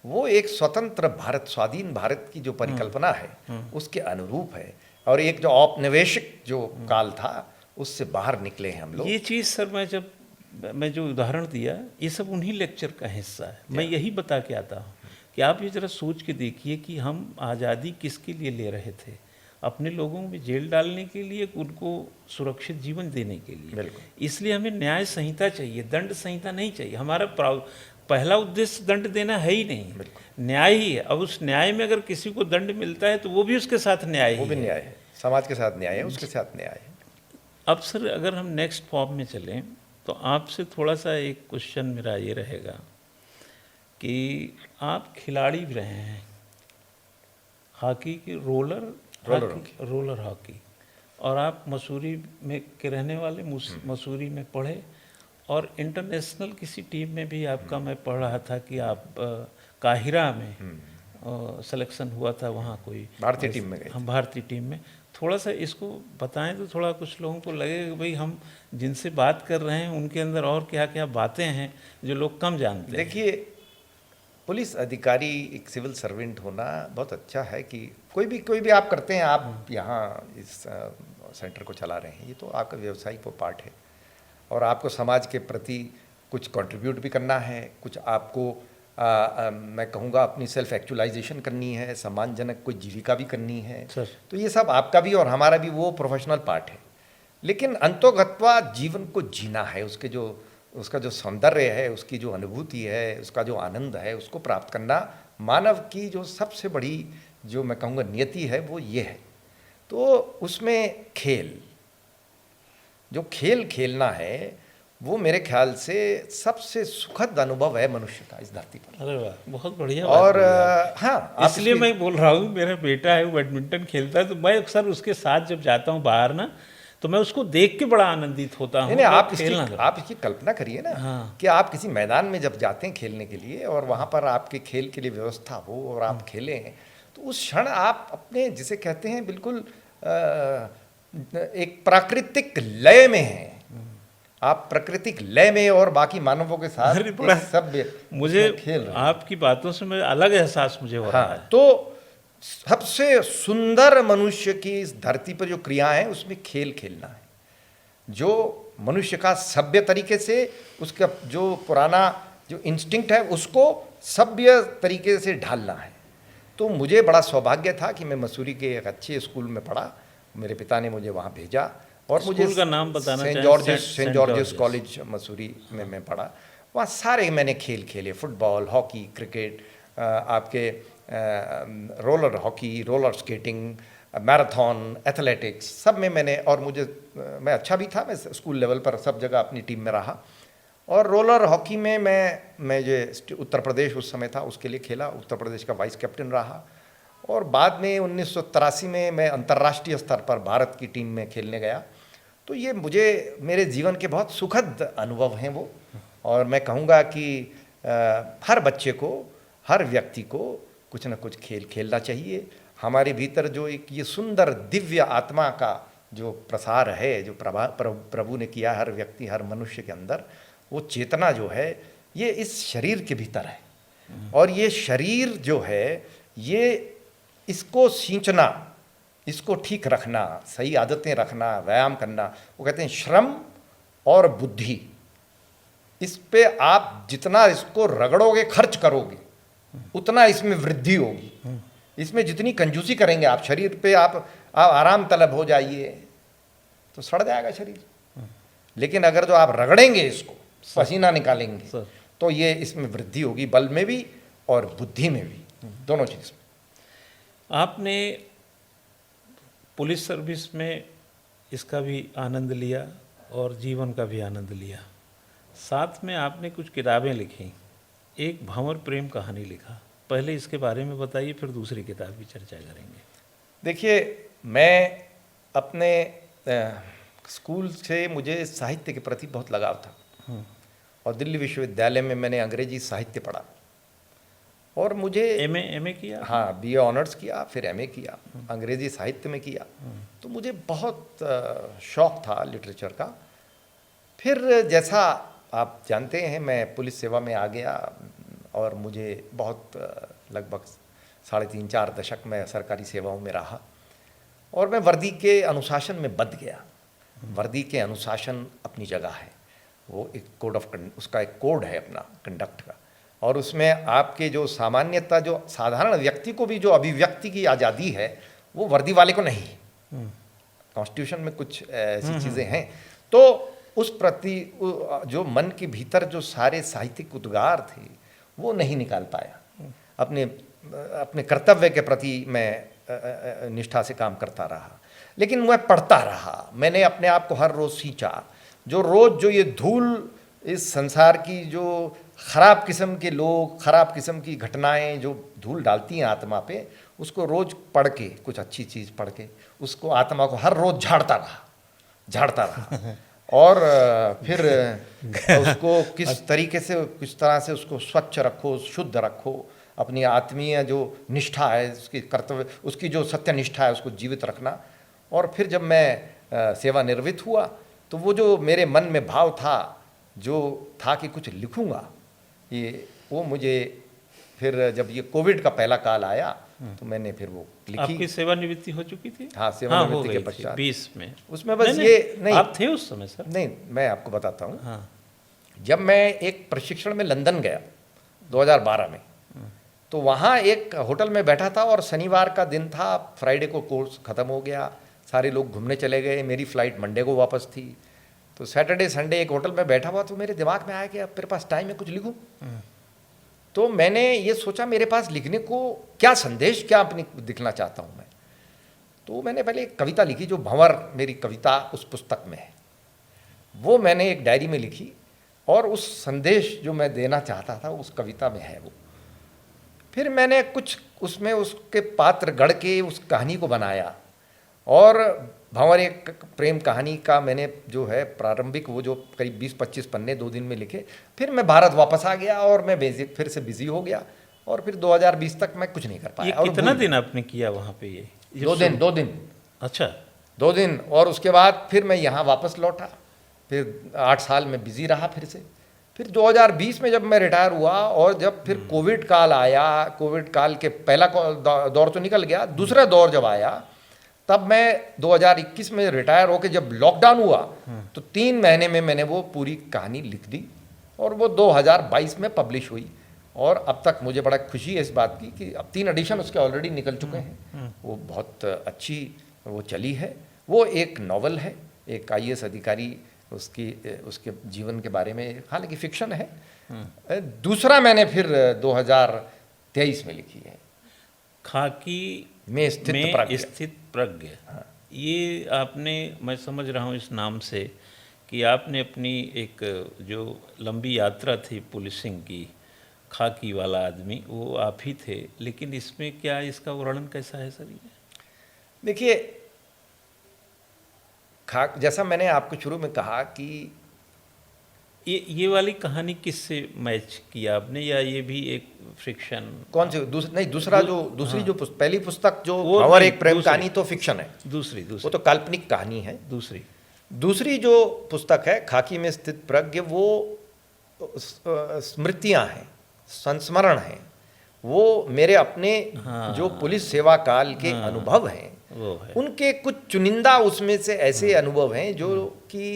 वो एक स्वतंत्र भारत, स्वाधीन भारत की जो परिकल्पना है उसके अनुरूप है। और एक जो औपनिवेशिक जो काल था उससे बाहर निकले हैं हम लोग। ये चीज़ सर, मैं जो उदाहरण दिया, ये सब उन्हीं लेक्चर का हिस्सा है। मैं यही बता के आता हूँ कि आप ये ज़रा सोच के देखिए कि हम आज़ादी किसके लिए ले रहे थे? अपने लोगों में जेल डालने के लिए, उनको सुरक्षित जीवन देने के लिए। इसलिए हमें न्याय संहिता चाहिए, दंड संहिता नहीं चाहिए। हमारा पहला उद्देश्य दंड देना है ही नहीं, न्याय ही है। अब उस न्याय में अगर किसी को दंड मिलता है तो वो भी उसके साथ न्याय ही है। समाज के साथ न्याय है, उसके साथ न्याय है। अब सर अगर हम नेक्स्ट फॉर्म में चलें तो आपसे थोड़ा सा एक क्वेश्चन मेरा ये रहेगा कि आप खिलाड़ी भी रहे हैं हॉकी की, रोलर हॉकी, और आप मसूरी में के रहने वाले, मसूरी में पढ़े, और इंटरनेशनल किसी टीम में भी आपका, मैं पढ़ रहा था कि आप काहिरा में सिलेक्शन हुआ था, वहाँ कोई भारतीय टीम में गए। हम भारतीय टीम में। थोड़ा सा इसको बताएं तो थोड़ा कुछ लोगों को लगे कि भाई हम जिनसे बात कर रहे हैं उनके अंदर और क्या क्या बातें हैं जो लोग कम जानते हैं। देखिए, पुलिस अधिकारी, एक सिविल सर्वेंट होना बहुत अच्छा है कि कोई भी आप करते हैं, आप यहाँ इस सेंटर को चला रहे हैं, ये तो आपका व्यवसायिक वो पार्ट है, और आपको समाज के प्रति कुछ कंट्रीब्यूट भी करना है, कुछ आपको मैं कहूँगा अपनी सेल्फ एक्चुअलाइजेशन करनी है, सम्मानजनक कोई जीविका भी करनी है। तो ये सब आपका भी और हमारा भी वो प्रोफेशनल पार्ट है। लेकिन अंतोगत्वा जीवन को जीना है, उसका जो सौंदर्य है, उसकी जो अनुभूति है, उसका जो आनंद है, उसको प्राप्त करना मानव की जो सबसे बड़ी, जो मैं कहूँगा नियति है, वो ये है। तो उसमें जो खेल खेलना है, वो मेरे ख्याल से सबसे सुखद अनुभव है मनुष्य का इस धरती पर। अरे वाह, बहुत बढ़िया। और हाँ, इसलिए मैं बोल रहा हूँ, मेरा बेटा है वो बैडमिंटन खेलता है, तो मैं अक्सर उसके साथ जब जाता हूँ बाहर ना, तो मैं उसको देख के बड़ा आनंदित होता हूँ। आप इसकी कल्पना करिए ना। हाँ। कि आप किसी मैदान में जब जाते हैं खेलने के लिए, और वहाँ पर आपके खेल के लिए व्यवस्था हो और आप खेलें, तो उस क्षण आप अपने, जिसे कहते हैं, बिल्कुल एक प्राकृतिक लय में हैं। आप प्राकृतिक लय में और बाकी मानवों के साथ सब मुझे खेल रहे हैं। आपकी बातों से मैं अलग एहसास मुझे हो रहा है। तो सबसे सुंदर मनुष्य की इस धरती पर जो क्रिया है, उसमें खेल खेलना है, जो मनुष्य का सभ्य तरीके से, उसका जो पुराना जो इंस्टिंक्ट है, उसको सभ्य तरीके से ढालना है। तो मुझे बड़ा सौभाग्य था कि मैं मसूरी के एक अच्छे स्कूल में पढ़ा, मेरे पिता ने मुझे वहाँ भेजा, और मुझे स्कूल का नाम बताना सेंट जॉर्जेस कॉलेज मसूरी में मैं पढ़ा। वहाँ सारे मैंने खेल खेले, फुटबॉल, हॉकी, क्रिकेट, आपके roller hockey, roller skating, marathon, athletics, सब में मैंने, और मैं अच्छा भी था, मैं स्कूल लेवल पर सब जगह अपनी टीम में रहा। और रोलर हॉकी में मैं जो उत्तर प्रदेश उस समय था उसके लिए खेला, उत्तर प्रदेश का वाइस कैप्टन रहा। और बाद में 1983 में मैं अंतर्राष्ट्रीय स्तर पर भारत की टीम में खेलने गया। तो ये मेरे जीवन के बहुत सुखद अनुभव हैं वो। और मैं कहूँगा कि हर बच्चे को, हर व्यक्ति को कुछ न कुछ खेल खेलना चाहिए। हमारे भीतर जो एक ये सुंदर दिव्य आत्मा का जो प्रसार है, जो प्रभु ने किया हर व्यक्ति, हर मनुष्य के अंदर, वो चेतना जो है, ये इस शरीर के भीतर है। और ये शरीर जो है, ये इसको सींचना, इसको ठीक रखना, सही आदतें रखना, व्यायाम करना, वो कहते हैं श्रम और बुद्धि। इस पे आप जितना इसको रगड़ोगे, खर्च करोगे, उतना इसमें वृद्धि होगी। इसमें जितनी कंजूसी करेंगे आप, शरीर पे आप आराम तलब हो जाइए तो सड़ जाएगा शरीर। लेकिन अगर जो आप रगड़ेंगे, इसको पसीना निकालेंगे, तो ये इसमें वृद्धि होगी, बल में भी और बुद्धि में भी, दोनों चीज़ में। आपने पुलिस सर्विस में इसका भी आनंद लिया और जीवन का भी आनंद लिया। साथ में आपने कुछ किताबें लिखी, एक भंवर प्रेम कहानी लिखा। पहले इसके बारे में बताइए, फिर दूसरी किताब की चर्चा करेंगे। देखिए, मैं अपने स्कूल से मुझे साहित्य के प्रति बहुत लगाव था, और दिल्ली विश्वविद्यालय में मैंने अंग्रेजी साहित्य पढ़ा, और मुझे एमए किया। हाँ, बीए ऑनर्स किया, फिर एमए किया, अंग्रेजी साहित्य में किया। तो मुझे बहुत शौक़ था लिटरेचर का। फिर जैसा आप जानते हैं, मैं पुलिस सेवा में आ गया, और मुझे बहुत लगभग 3.5-4 दशक में सरकारी सेवाओं में रहा, और मैं वर्दी के अनुशासन में बंध गया। वर्दी के अनुशासन अपनी जगह है, वो एक उसका एक कोड है अपना कंडक्ट का, और उसमें आपके जो सामान्यता, जो साधारण व्यक्ति को भी जो अभिव्यक्ति की आज़ादी है, वो वर्दी वाले को नहीं है। कॉन्स्टिट्यूशन में कुछ ऐसी चीज़ें हैं। तो उस प्रति जो मन के भीतर जो सारे साहित्यिक उद्गार थे, वो नहीं निकाल पाया। अपने कर्तव्य के प्रति मैं निष्ठा से काम करता रहा। लेकिन मैं पढ़ता रहा, मैंने अपने आप को हर रोज़ सींचा। जो रोज़ जो ये धूल इस संसार की जो ख़राब किस्म के लोग, ख़राब किस्म की घटनाएं जो धूल डालती हैं आत्मा पे, उसको रोज़ पढ़ के, कुछ अच्छी चीज़ पढ़ के उसको, आत्मा को हर रोज़ झाड़ता रहा और फिर उसको किस तरीके से, किस तरह से उसको स्वच्छ रखो, शुद्ध रखो, अपनी आत्मीय जो निष्ठा है, उसकी कर्तव्य, उसकी जो सत्य निष्ठा है उसको जीवित रखना। और फिर जब मैं सेवानिवृत्त हुआ तो वो जो मेरे मन में भाव था, जो था कि कुछ लिखूंगा, ये वो मुझे फिर जब ये कोविड का पहला काल आया तो मैंने फिर वो लिखी। आपकी सेवानिवृत्ति हो चुकी थी? हाँ, सेवानिवृत्ति के हो गई थी, पश्चात 20 में। उसमें बस ये नहीं, आप थे उस समय सर? नहीं, मैं आपको बताता हूँ। हाँ, जब मैं एक प्रशिक्षण में लंदन गया 2012 में, तो वहाँ एक होटल में बैठा था और शनिवार का दिन था, फ्राइडे को कोर्स ख़त्म हो गया, सारे लोग घूमने चले गए, मेरी फ़्लाइट मंडे को वापस थी। तो सैटरडे संडे एक होटल में बैठा हुआ, तो मेरे दिमाग में आया कि अब मेरे पास टाइम है, कुछ लिखूं। तो मैंने ये सोचा मेरे पास लिखने को क्या संदेश, क्या अपनी दिखना चाहता हूँ मैं। तो मैंने पहले एक कविता लिखी, जो भंवर मेरी कविता उस पुस्तक में है, वो मैंने एक डायरी में लिखी और उस संदेश जो मैं देना चाहता था उस कविता में है वो। फिर मैंने कुछ उसमें उसके पात्र गढ़ के उस कहानी को बनाया और भंवर एक प्रेम कहानी का मैंने जो है प्रारंभिक वो जो करीब 20-25 पन्ने 2 दिन में लिखे। फिर मैं भारत वापस आ गया और मैं फिर से बिजी हो गया और फिर 2020 तक मैं कुछ नहीं कर पाया। ये कितना दिन आपने किया वहाँ पे? ये 2 दिन। अच्छा, 2 दिन। और उसके बाद फिर मैं यहाँ वापस लौटा, फिर 8 साल में बिजी रहा फिर से। फिर 2020 में जब मैं रिटायर हुआ और जब फिर कोविड काल आया, कोविड काल के पहला दौर तो निकल गया, दूसरा दौर जब आया तब मैं 2021 में रिटायर होकर जब लॉकडाउन हुआ तो 3 महीने में मैंने वो पूरी कहानी लिख दी और वो 2022 में पब्लिश हुई। और अब तक मुझे बड़ा खुशी है इस बात की कि अब 3 एडिशन उसके ऑलरेडी निकल चुके हैं। वो बहुत अच्छी वो चली है। वो एक नॉवल है, एक IAS अधिकारी उसके जीवन के बारे में, हालांकि फिक्शन है। दूसरा मैंने फिर 2023 में लिखी है, खाकी में स्थित प्रज्ञ। हाँ। ये आपने, मैं समझ रहा हूँ इस नाम से कि आपने अपनी एक जो लंबी यात्रा थी पुलिसिंग की, खाकी वाला आदमी वो आप ही थे, लेकिन इसमें क्या इसका वर्णन कैसा है सर? देखिए, खाक, जैसा मैंने आपको शुरू में कहा कि ये वाली कहानी किससे मैच किया आपने, या ये भी एक फिक्शन? कौन सी? दूसरी जो पहली पुस्तक जो भंवर एक प्रेम कहानी तो फिक्शन है। दूसरी वो तो काल्पनिक कहानी है। दूसरी जो पुस्तक है खाकी में स्थित प्रज्ञ, वो स्मृतियां हैं, संस्मरण हैं, वो मेरे अपने जो पुलिस सेवा काल के अनुभव हैं, उनके कुछ चुनिंदा उसमें से ऐसे अनुभव हैं जो कि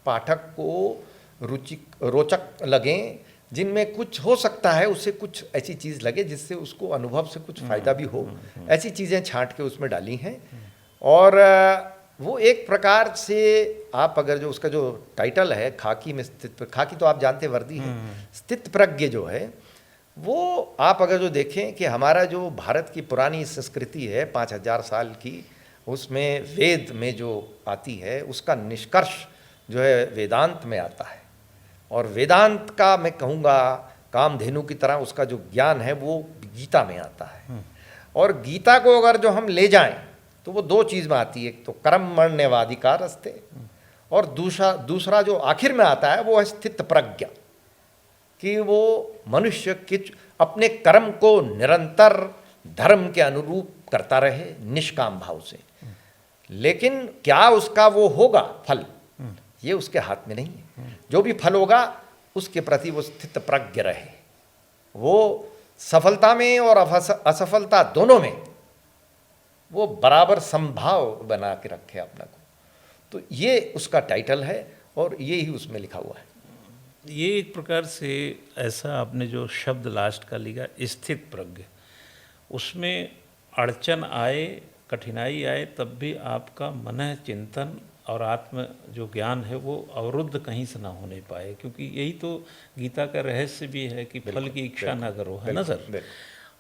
पाठक को रोचक लगें, जिनमें कुछ हो सकता है उससे कुछ ऐसी चीज़ लगे जिससे उसको अनुभव से कुछ फ़ायदा भी हो। ऐसी चीज़ें छांट के उसमें डाली हैं। और वो एक प्रकार से आप अगर जो उसका जो टाइटल है खाकी में स्थित, खाकी तो आप जानते वर्दी है, स्थित प्रज्ञ जो है वो आप अगर जो देखें कि हमारा जो भारत की पुरानी संस्कृति है 5000 साल की, उसमें वेद में जो आती है उसका निष्कर्ष जो है वेदांत में आता है। और वेदांत का मैं कहूँगा कामधेनु की तरह उसका जो ज्ञान है वो गीता में आता है। और गीता को अगर जो हम ले जाएं तो वो 2 चीज़ में आती है, एक तो कर्मण्यवाधिकारस्ते और दूसरा जो आखिर में आता है वो है स्थित प्रज्ञा, कि वो मनुष्य अपने कर्म को निरंतर धर्म के अनुरूप करता रहे निष्काम भाव से, लेकिन क्या उसका वो होगा फल, ये उसके हाथ में नहीं है। जो भी फल होगा उसके प्रति वो स्थित प्रज्ञ रहे, वो सफलता में और असफलता दोनों में वो बराबर संभाव बना के रखे अपना को। तो ये उसका टाइटल है और ये ही उसमें लिखा हुआ है। ये एक प्रकार से ऐसा आपने जो शब्द लास्ट का लिखा स्थित प्रज्ञ, उसमें अड़चन आए, कठिनाई आए, तब भी आपका मन चिंतन और आत्म जो ज्ञान है वो अवरुद्ध कहीं से ना होने पाए, क्योंकि यही तो गीता का रहस्य भी है कि फल की इच्छा ना करो, है ना सर?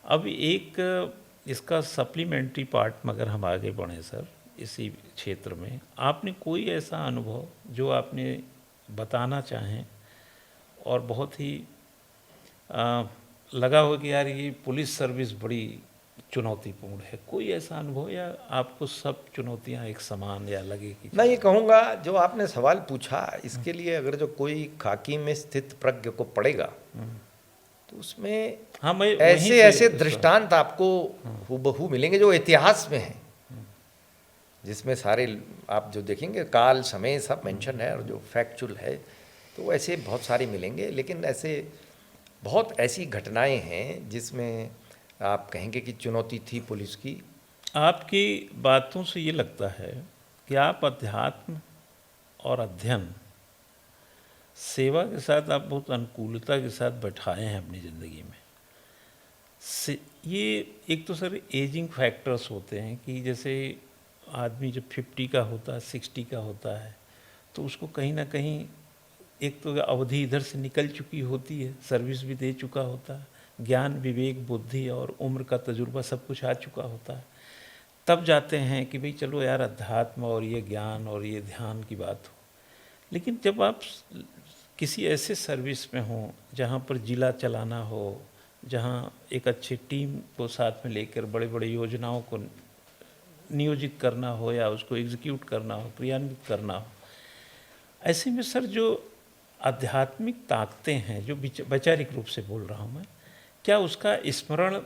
अब एक इसका सप्लीमेंट्री पार्ट में अगर हम आगे बढ़ें सर, इसी क्षेत्र में, आपने कोई ऐसा अनुभव जो आपने बताना चाहें और बहुत ही लगा हो कि यार ये पुलिस सर्विस बड़ी चुनौतीपूर्ण है, कोई ऐसा अनुभव, या आपको सब चुनौतियां एक समान या लगे कि? मैं ये कहूँगा जो आपने सवाल पूछा इसके लिए अगर जो कोई खाकी में स्थित प्रज्ञ को पढ़ेगा तो उसमें हाँ, मैं ऐसे ऐसे दृष्टांत आपको हूबहू मिलेंगे जो इतिहास में हैं, जिसमें सारे आप जो देखेंगे काल समय सब मेंशन है और जो फैक्चुअल है, तो ऐसे बहुत सारे मिलेंगे। लेकिन ऐसे बहुत ऐसी घटनाएं हैं जिसमें आप कहेंगे कि चुनौती थी पुलिस की। आपकी बातों से ये लगता है कि आप अध्यात्म और अध्ययन सेवा के साथ आप बहुत अनुकूलता के साथ बैठाए हैं अपनी ज़िंदगी में। ये एक तो सर एजिंग फैक्टर्स होते हैं कि जैसे आदमी जब 50 का होता है, 60 का होता है, तो उसको कहीं ना कहीं एक तो अवधि इधर से निकल चुकी होती है, सर्विस भी दे चुका होता है, ज्ञान विवेक बुद्धि और उम्र का तजुर्बा सब कुछ आ चुका होता है। तब जाते हैं कि भाई चलो यार अध्यात्म और ये ज्ञान और ये ध्यान की बात हो। लेकिन जब आप किसी ऐसे सर्विस में हो जहाँ पर जिला चलाना हो, जहाँ एक अच्छी टीम को साथ में लेकर बड़े बड़े योजनाओं को नियोजित करना हो या उसको एग्जीक्यूट करना हो, क्रियान्वित करना हो, ऐसे में सर जो आध्यात्मिक ताकतें हैं, जो वैचारिक रूप से बोल रहा हूँ मैं, क्या उसका स्मरण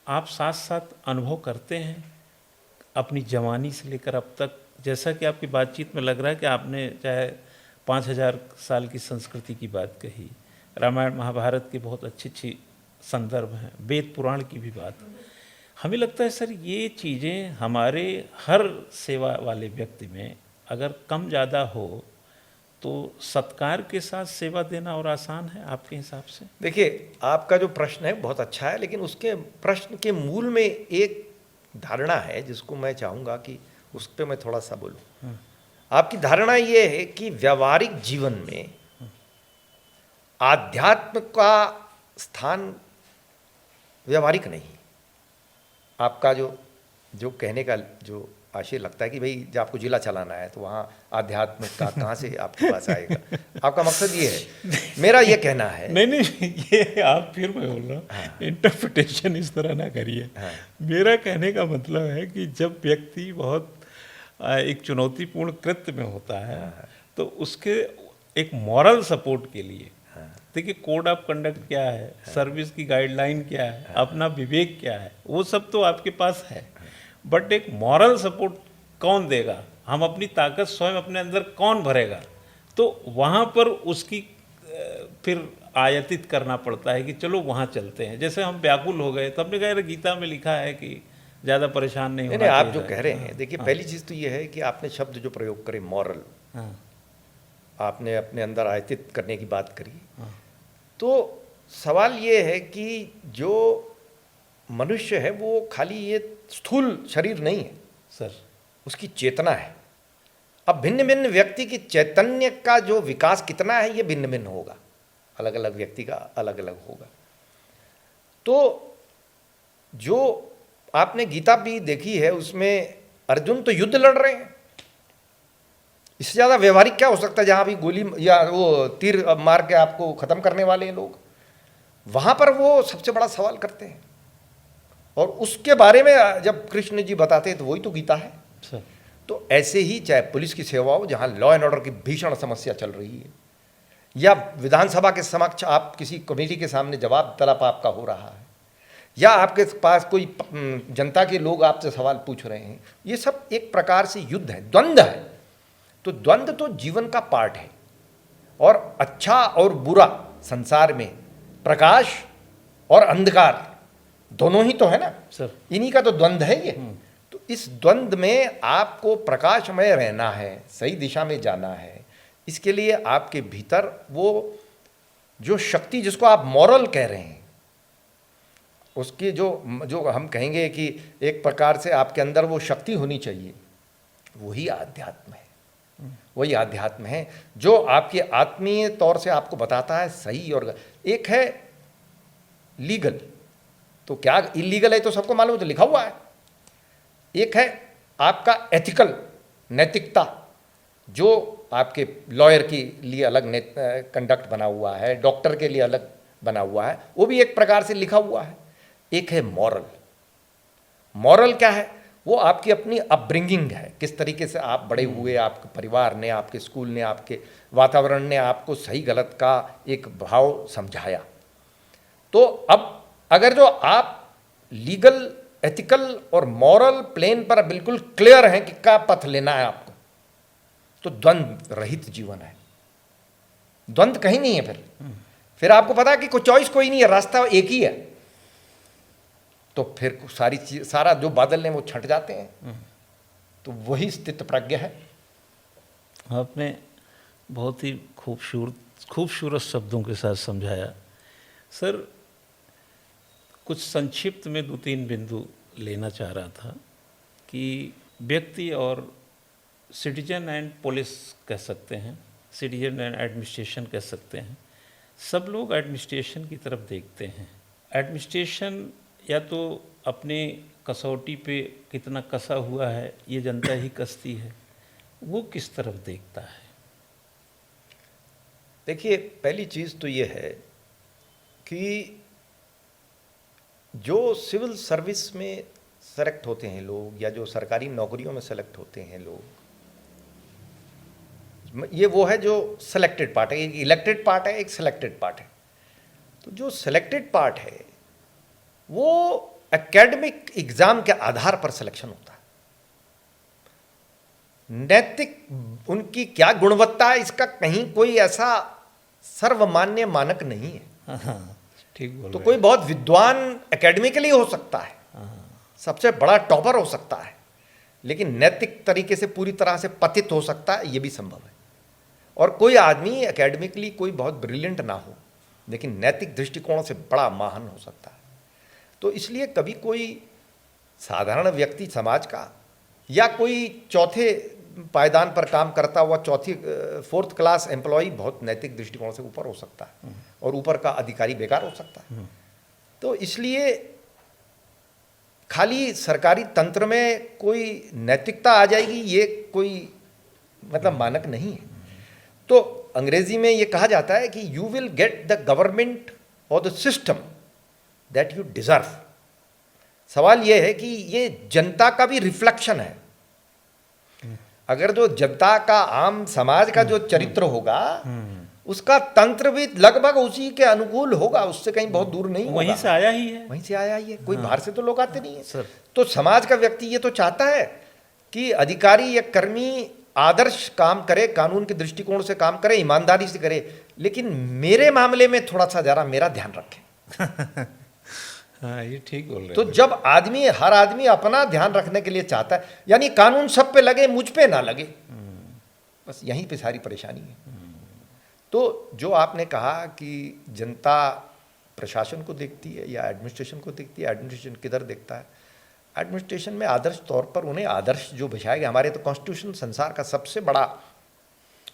आप साथ साथ अनुभव करते हैं अपनी जवानी से लेकर अब तक? जैसा कि आपकी बातचीत में लग रहा है कि आपने चाहे 5000 साल की संस्कृति की बात कही, रामायण महाभारत के बहुत अच्छी अच्छी संदर्भ हैं, वेद पुराण की भी बात। हमें लगता है सर ये चीज़ें हमारे हर सेवा वाले व्यक्ति में अगर कम ज़्यादा हो तो सत्कार के साथ सेवा देना और आसान है आपके हिसाब से? देखिए, आपका जो प्रश्न है बहुत अच्छा है, लेकिन उसके प्रश्न के मूल में एक धारणा है जिसको मैं चाहूँगा कि उस पर मैं थोड़ा सा बोलूँ। आपकी धारणा ये है कि व्यावहारिक जीवन में आध्यात्म का स्थान व्यावहारिक नहीं। आपका जो कहने का जो आशय लगता है कि भाई जब आपको जिला चलाना है तो वहाँ आध्यात्म का कहाँ से आपके पास आएगा, आपका मकसद ये है। मेरा ये कहना है नहीं, ये आप फिर मैं बोल रहा हूँ, हाँ। इंटरप्रिटेशन इस तरह ना करिए। हाँ। मेरा कहने का मतलब है कि जब व्यक्ति बहुत एक चुनौतीपूर्ण कृत्य में होता है, हाँ। तो उसके एक मॉरल सपोर्ट के लिए, हाँ। देखिए कोड ऑफ कंडक्ट क्या है, हाँ। सर्विस की गाइडलाइन क्या है, हाँ। अपना विवेक क्या है, वो सब तो आपके पास है, बट एक मॉरल सपोर्ट कौन देगा? हम अपनी ताकत स्वयं अपने अंदर कौन भरेगा? तो वहाँ पर उसकी फिर आयतित करना पड़ता है कि चलो वहाँ चलते हैं। जैसे हम व्याकुल हो गए, तब ने कहा गीता में लिखा है कि ज़्यादा परेशान नहीं होना चाहिए। आप जो कह रहे हैं, देखिए पहली चीज़ तो ये है कि आपने शब्द जो प्रयोग करे मॉरल, आपने अपने अंदर आयतित करने की बात करी, तो सवाल ये है कि जो मनुष्य है वो खाली ये स्थूल शरीर नहीं है सर, उसकी चेतना है। अब भिन्न भिन्न व्यक्ति की चैतन्य का जो विकास कितना है ये भिन्न भिन्न होगा, अलग अलग व्यक्ति का अलग अलग होगा। तो जो आपने गीता भी देखी है उसमें अर्जुन तो युद्ध लड़ रहे हैं, इससे ज़्यादा व्यवहारिक क्या हो सकता है? जहाँ भी गोली या वो तीर मार के आपको ख़त्म करने वाले लोग, वहाँ पर वो सबसे बड़ा सवाल करते हैं। और उसके बारे में जब कृष्ण जी बताते हैं तो वही तो गीता है सर। तो ऐसे ही चाहे पुलिस की सेवा हो जहाँ लॉ एंड ऑर्डर की भीषण समस्या चल रही है, या विधानसभा के समक्ष आप किसी कमेटी के सामने जवाब तलब आपका हो रहा है, या आपके पास कोई जनता के लोग आपसे सवाल पूछ रहे हैं, ये सब एक प्रकार से युद्ध है, द्वंद्व है। तो द्वंद्व तो जीवन का पार्ट है, और अच्छा और बुरा संसार में प्रकाश और अंधकार दोनों ही तो है ना सर, इन्हीं का तो द्वंद्व है ये। तो इस द्वंद्व में आपको प्रकाशमय रहना है, सही दिशा में जाना है। इसके लिए आपके भीतर वो जो शक्ति जिसको आप मॉरल कह रहे हैं, उसकी जो हम कहेंगे कि एक प्रकार से आपके अंदर वो शक्ति होनी चाहिए, वही आध्यात्म है। वही आध्यात्म है जो आपके आत्मीय तौर से आपको बताता है सही और एक है लीगल, तो क्या इलीगल है तो सबको मालूम है, तो लिखा हुआ है। एक है आपका एथिकल, नैतिकता, जो आपके लॉयर के लिए अलग कंडक्ट बना हुआ है, डॉक्टर के लिए अलग बना हुआ है, वो भी एक प्रकार से लिखा हुआ है। एक है मॉरल। मॉरल क्या है? वो आपकी अपनी अपब्रिंगिंग है, किस तरीके से आप बड़े हुए, आपके परिवार ने, आपके स्कूल ने, आपके वातावरण ने आपको सही गलत का एक भाव समझाया। तो अब अगर जो आप लीगल, एथिकल और मॉरल प्लेन पर बिल्कुल क्लियर हैं कि क्या पथ लेना है आपको, तो द्वंद्व रहित जीवन है। द्वंद्व कहीं नहीं है। फिर आपको पता है कि कोई चॉइस कोई नहीं है, रास्ता एक ही है। तो फिर सारी चीज, सारा जो बादल हैं वो छंट जाते हैं। तो वही स्थित प्रज्ञ है। आपने बहुत ही खूबसूरत शब्दों के साथ समझाया सर। कुछ संक्षिप्त में 2-3 बिंदु लेना चाह रहा था कि व्यक्ति और सिटीजन एंड पुलिस कह सकते हैं, सिटीजन एंड एडमिनिस्ट्रेशन कह सकते हैं, सब लोग एडमिनिस्ट्रेशन की तरफ देखते हैं। एडमिनिस्ट्रेशन या तो अपने कसौटी पे कितना कसा हुआ है ये जनता ही कसती है, वो किस तरफ देखता है? देखिए, पहली चीज़ तो ये है कि जो सिविल सर्विस में सेलेक्ट होते हैं लोग, या जो सरकारी नौकरियों में सेलेक्ट होते हैं लोग, ये वो है जो सेलेक्टेड पार्ट है। एक इलेक्टेड पार्ट है, एक सेलेक्टेड पार्ट है। तो जो सेलेक्टेड पार्ट है वो एकेडमिक एग्जाम के आधार पर सिलेक्शन होता है। नैतिक उनकी क्या गुणवत्ता है, इसका कहीं कोई ऐसा सर्वमान्य मानक नहीं है। ठीक बोल तो रहे कोई बहुत विद्वान एकेडमिकली हो सकता है, सबसे बड़ा टॉपर हो सकता है, लेकिन नैतिक तरीके से पूरी तरह से पतित हो सकता है, ये भी संभव है। और कोई आदमी एकेडमिकली कोई बहुत ब्रिलियंट ना हो, लेकिन नैतिक दृष्टिकोण से बड़ा महान हो सकता है। तो इसलिए कभी कोई साधारण व्यक्ति समाज का, या कोई चौथे पायदान पर काम करता हुआ फोर्थ क्लास एम्प्लॉय बहुत नैतिक दृष्टिकोण से ऊपर हो सकता है, और ऊपर का अधिकारी बेकार हो सकता है। तो इसलिए खाली सरकारी तंत्र में कोई नैतिकता आ जाएगी, ये कोई मतलब मानक नहीं है। तो अंग्रेजी में ये कहा जाता है कि you will get the government और the system that you deserve. सवाल ये है कि ये जनता का भी रिफ्लेक्शन है। अगर जो जनता का, आम समाज का जो चरित्र होगा, उसका तंत्र भी लगभग उसी के अनुकूल होगा, उससे कहीं बहुत दूर नहीं होगा। वहीं से आया ही है, वहीं से आया ही है, कोई बाहर से तो लोग आते नहीं है सर। तो समाज का व्यक्ति ये तो चाहता है कि अधिकारी या कर्मी आदर्श काम करे, कानून के दृष्टिकोण से काम करे, ईमानदारी से करे, लेकिन मेरे मामले में थोड़ा सा जरा मेरा ध्यान रखे। हाँ, ये ठीक बोल रहे तो जब हर आदमी अपना ध्यान रखने के लिए चाहता है, यानी कानून सब पे लगे, मुझ पे ना लगे, बस यहीं पे सारी परेशानी है। तो जो आपने कहा कि जनता प्रशासन को देखती है या एडमिनिस्ट्रेशन को देखती है, एडमिनिस्ट्रेशन किधर देखता है? एडमिनिस्ट्रेशन में आदर्श तौर पर उन्हें आदर्श जो बिछाया गया, हमारे तो कॉन्स्टिट्यूशन संसार का सबसे बड़ा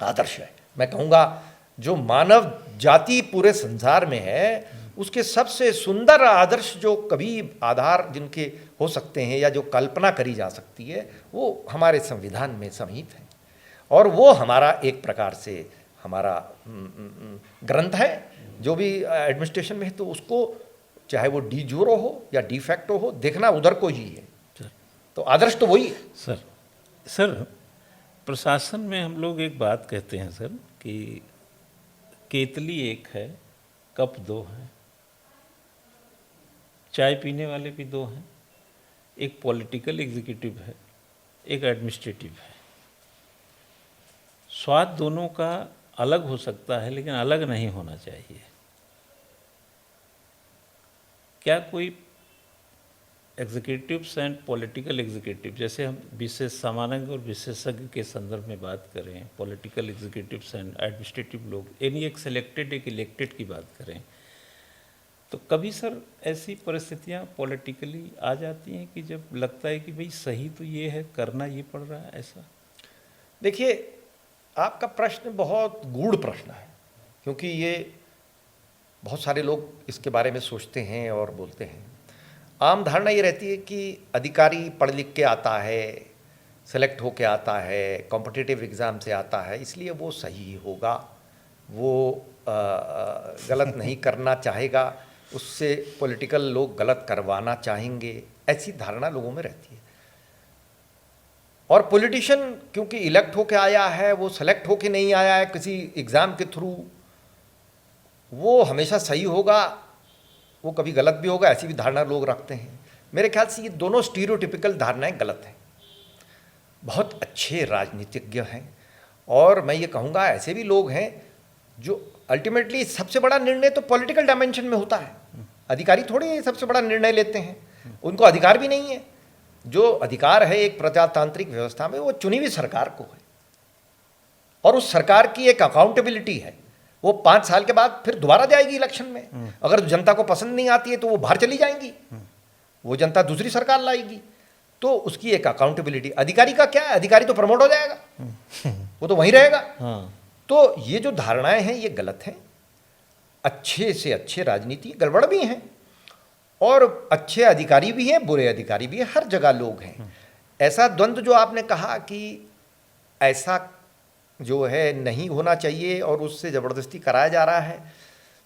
आदर्श है। मैं कहूँगा जो मानव जाति पूरे संसार में है, उसके सबसे सुंदर आदर्श जो कभी आधार जिनके हो सकते हैं या जो कल्पना करी जा सकती है, वो हमारे संविधान में समाहित है। और वो हमारा एक प्रकार से हमारा ग्रंथ है, जो भी एडमिनिस्ट्रेशन में है, तो उसको चाहे वो डी यूरो हो या डी फैक्टो हो, देखना उधर को ही है। तो आदर्श तो वही है। सर प्रशासन में हम लोग एक बात कहते हैं सर कि केतली एक है, कप दो हैं, चाय पीने वाले भी दो हैं, एक पॉलिटिकल एग्जीक्यूटिव है, एक एडमिनिस्ट्रेटिव है। स्वाद दोनों का अलग हो सकता है, लेकिन अलग नहीं होना चाहिए। क्या कोई एग्जीक्यूटिव्स एंड पॉलिटिकल एग्जीक्यूटिव, जैसे हम विशेष सामान्य और विशेषज्ञ के संदर्भ में बात करें, पॉलिटिकल एग्जीक्यूटिव्स एंड एडमिनिस्ट्रेटिव लोग, यानी एक सेलेक्टेड एक इलेक्टेड की बात करें, तो कभी सर ऐसी परिस्थितियां पॉलिटिकली आ जाती हैं कि जब लगता है कि भाई सही तो ये है, करना ये पड़ रहा है ऐसा? देखिए, आपका प्रश्न बहुत गूढ़ प्रश्न है, क्योंकि ये बहुत सारे लोग इसके बारे में सोचते हैं और बोलते हैं। आम धारणा ये रहती है कि अधिकारी पढ़ लिख के आता है सेलेक्ट होके आता है, कॉम्पिटिटिव एग्ज़ाम से आता है, इसलिए वो सही होगा, वो गलत नहीं करना चाहेगा, उससे पॉलिटिकल लोग गलत करवाना चाहेंगे, ऐसी धारणा लोगों में रहती है। और पॉलिटिशियन क्योंकि इलेक्ट होके आया है, वो सेलेक्ट होके नहीं आया है किसी एग्ज़ाम के थ्रू, वो हमेशा सही होगा, वो कभी गलत भी होगा, ऐसी भी धारणा लोग रखते हैं। मेरे ख्याल से ये दोनों स्टीरियोटिपिकल धारणाएं गलत हैं। बहुत अच्छे राजनीतिज्ञ हैं और मैं ये कहूँगा ऐसे भी लोग हैं जो अल्टीमेटली सबसे बड़ा निर्णय तो पॉलिटिकल डायमेंशन में होता है। अधिकारी थोड़े सबसे बड़ा निर्णय लेते हैं, उनको अधिकार भी नहीं है। जो अधिकार है एक प्रजातांत्रिक व्यवस्था में वो चुनी हुई सरकार को है और उस सरकार की एक अकाउंटेबिलिटी है। वो 5 साल के बाद फिर दोबारा जाएगी इलेक्शन में, अगर जनता को पसंद नहीं आती है तो वो बाहर चली जाएंगी, वो जनता दूसरी सरकार लाएगी, तो उसकी एक अकाउंटेबिलिटी। अधिकारी का क्या है, अधिकारी तो प्रमोट हो जाएगा, वो तो वहीं रहेगा। तो ये जो धारणाएं हैं ये गलत हैं। अच्छे से अच्छे राजनीति गड़बड़ भी हैं और अच्छे अधिकारी भी हैं, बुरे अधिकारी भी हैं, हर जगह लोग हैं। ऐसा द्वंद्व जो आपने कहा कि ऐसा जो है नहीं होना चाहिए और उससे ज़बरदस्ती कराया जा रहा है,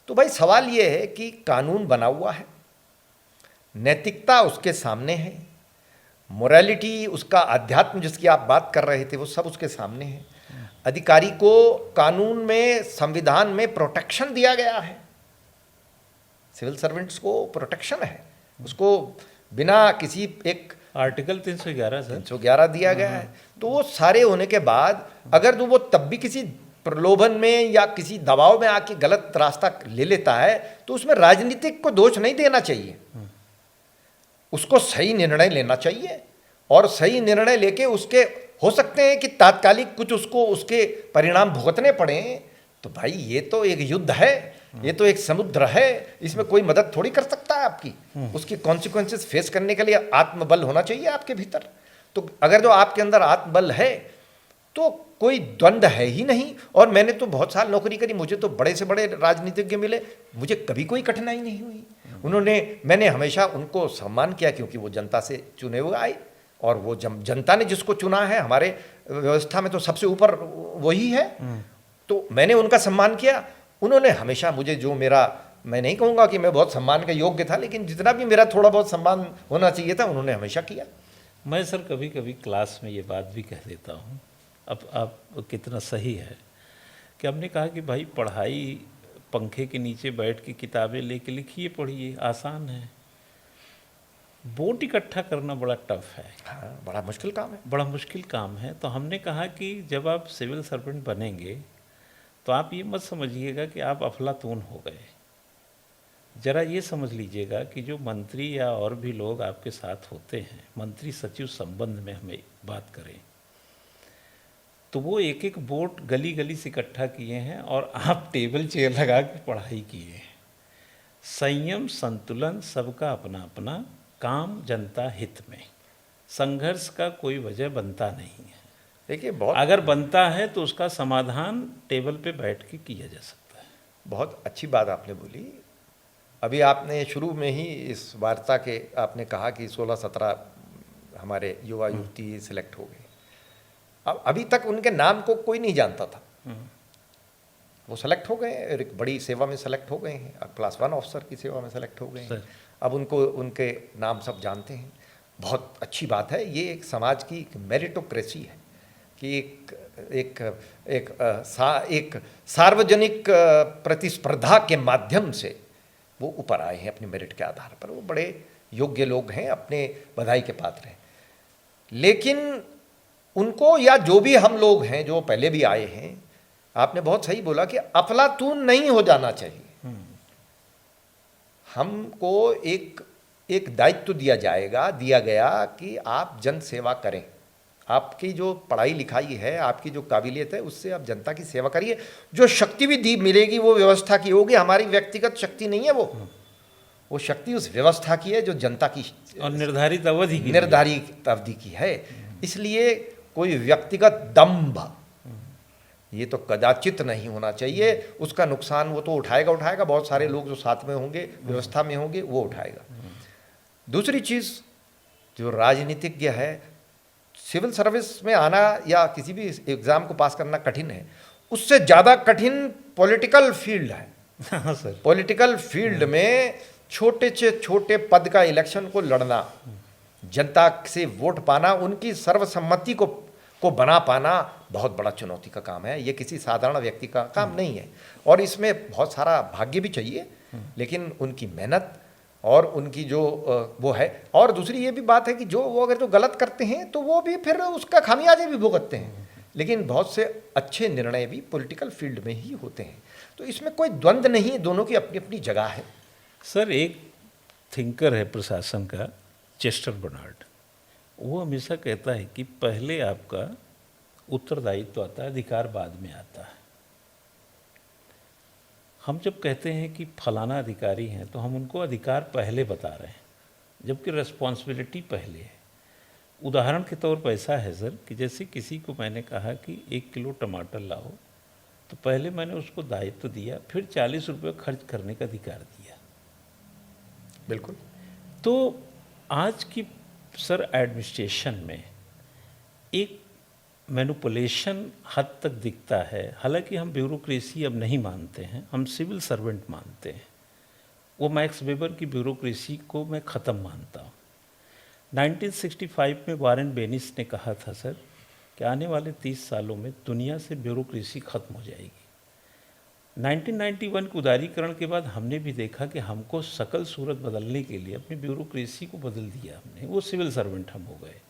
तो भाई सवाल ये है कि कानून बना हुआ है, नैतिकता उसके सामने है, मोरालिटी उसका, अध्यात्म जिसकी आप बात कर रहे थे वो सब उसके सामने है। अधिकारी को कानून में, संविधान में प्रोटेक्शन दिया गया है, सिविल सर्वेंट्स को प्रोटेक्शन है, उसको बिना किसी एक आर्टिकल 311 सर 311 दिया गया है। तो वो सारे होने के बाद अगर तो वो तब भी किसी प्रलोभन में या किसी दबाव में आके गलत रास्ता ले लेता है तो उसमें राजनीतिक को दोष नहीं देना चाहिए, उसको सही निर्णय लेना चाहिए और सही निर्णय लेके उसके हो सकते हैं कि तात्कालिक कुछ उसको उसके परिणाम भुगतने पड़े, तो भाई ये तो एक युद्ध है, ये तो एक समुद्र है, इसमें कोई मदद थोड़ी कर सकता है आपकी। उसकी कॉन्सिक्वेंसेस फेस करने के लिए आत्मबल होना चाहिए आपके भीतर। तो अगर जो आपके अंदर आत्मबल है तो कोई द्वंद्व है ही नहीं। और मैंने तो बहुत साल नौकरी करी, मुझे तो बड़े से बड़े राजनीतिज्ञ मिले, मुझे कभी कोई कठिनाई नहीं हुई। मैंने हमेशा उनको सम्मान किया क्योंकि वो जनता से चुने हुए आए और वो जनता ने जिसको चुना है हमारे व्यवस्था में तो सबसे ऊपर वही है, तो मैंने उनका सम्मान किया। उन्होंने हमेशा मुझे जो मेरा, मैं नहीं कहूँगा कि मैं बहुत सम्मान के योग्य था, लेकिन जितना भी मेरा थोड़ा बहुत सम्मान होना चाहिए था उन्होंने हमेशा किया। मैं सर कभी कभी क्लास में ये बात भी कह देता हूँ, अब आप कितना सही है कि हमने कहा कि भाई पढ़ाई पंखे के नीचे बैठ के किताबें लेके लिखिए, पढ़िए, आसान है। वोट इकट्ठा करना बड़ा टफ है। हाँ, बड़ा मुश्किल काम है, बड़ा मुश्किल काम है। तो हमने कहा कि जब आप सिविल सर्वेंट बनेंगे तो आप ये मत समझिएगा कि आप अफलातून हो गए। ज़रा ये समझ लीजिएगा कि जो मंत्री या और भी लोग आपके साथ होते हैं, मंत्री सचिव संबंध में हमें बात करें, तो वो एक एक वोट गली गली से इकट्ठा किए हैं और आप टेबल चेयर लगा के पढ़ाई किए हैं। संयम, संतुलन, सबका अपना अपना काम, जनता हित में, संघर्ष का कोई वजह बनता नहीं है। देखिए बहुत, अगर बनता है तो उसका समाधान टेबल पे बैठ के किया जा सकता है। बहुत अच्छी बात आपने बोली। अभी आपने शुरू में ही इस वार्ता के आपने कहा कि 16-17 हमारे युवा युवती सिलेक्ट हो गए। अब अभी तक उनके नाम को कोई नहीं जानता था, वो सेलेक्ट हो गए, एक बड़ी सेवा में सेलेक्ट हो गए हैं, अब क्लास 1 ऑफिसर की सेवा में सेलेक्ट हो गए हैं। अब उनको, उनके नाम सब जानते हैं। बहुत अच्छी बात है, ये एक समाज की मेरिटोक्रेसी है कि एक सार्वजनिक प्रतिस्पर्धा के माध्यम से वो ऊपर आए हैं अपने मेरिट के आधार पर। वो बड़े योग्य लोग हैं, अपने बधाई के पात्र हैं। लेकिन उनको, या जो भी हम लोग हैं जो पहले भी आए हैं, आपने बहुत सही बोला कि अफलातून नहीं हो जाना चाहिए। हमको एक दायित्व दिया गया कि आप जन सेवा करें। आपकी जो पढ़ाई लिखाई है, आपकी जो काबिलियत है, उससे आप जनता की सेवा करिए। जो शक्ति भी दी मिलेगी वो व्यवस्था की होगी, हमारी व्यक्तिगत शक्ति नहीं है वो शक्ति उस व्यवस्था की है जो जनता की और निर्धारित अवधि की है। इसलिए कोई व्यक्तिगत दंभ ये तो कदाचित नहीं होना चाहिए। उसका नुकसान वो तो उठाएगा, बहुत सारे लोग जो साथ में होंगे, व्यवस्था में होंगे, वो उठाएगा। दूसरी चीज़, जो राजनीतिज्ञ है, सिविल सर्विस में आना या किसी भी एग्ज़ाम को पास करना कठिन है, उससे ज़्यादा कठिन पॉलिटिकल फील्ड है। हाँ सर। पॉलिटिकल फील्ड में छोटे से छोटे पद का इलेक्शन को लड़ना, जनता से वोट पाना, उनकी सर्वसम्मति को बना पाना बहुत बड़ा चुनौती का काम है। ये किसी साधारण व्यक्ति का काम नहीं है, और इसमें बहुत सारा भाग्य भी चाहिए, लेकिन उनकी मेहनत और उनकी जो वो है। और दूसरी ये भी बात है कि वो अगर जो गलत करते हैं तो वो भी फिर उसका खामियाजे भी भुगतते हैं, लेकिन बहुत से अच्छे निर्णय भी पॉलिटिकल फील्ड में ही होते हैं। तो इसमें कोई द्वंद्व नहीं, दोनों की अपनी अपनी जगह है। सर, एक थिंकर है प्रशासन का, चेस्टर बर्नार्ड, वो हमेशा कहता है कि पहले आपका उत्तरदायित्व आता है, अधिकार बाद में आता है। हम जब कहते हैं कि फलाना अधिकारी हैं तो हम उनको अधिकार पहले बता रहे हैं, जबकि रिस्पॉन्सिबिलिटी पहले है। उदाहरण के तौर पर ऐसा है सर कि जैसे किसी को मैंने कहा कि 1 किलो टमाटर लाओ, तो पहले मैंने उसको दायित्व दिया, फिर 40 रुपये खर्च करने का अधिकार दिया। बिल्कुल। तो आज की सर एडमिनिस्ट्रेशन में एक मैनिपुलेशन हद तक दिखता है। हालांकि हम ब्यूरोक्रेसी अब नहीं मानते हैं, हम सिविल सर्वेंट मानते हैं। वो मैक्स वेबर की ब्यूरोक्रेसी को मैं ख़त्म मानता हूँ। 1965 में वारेन बेनिस ने कहा था सर कि आने वाले 30 सालों में दुनिया से ब्यूरोक्रेसी ख़त्म हो जाएगी। 1991 के उदारीकरण के बाद हमने भी देखा कि हमको शकल सूरत बदलने के लिए अपनी ब्यूरोक्रेसी को बदल दिया हमने, वो सिविल सर्वेंट हम हो गए।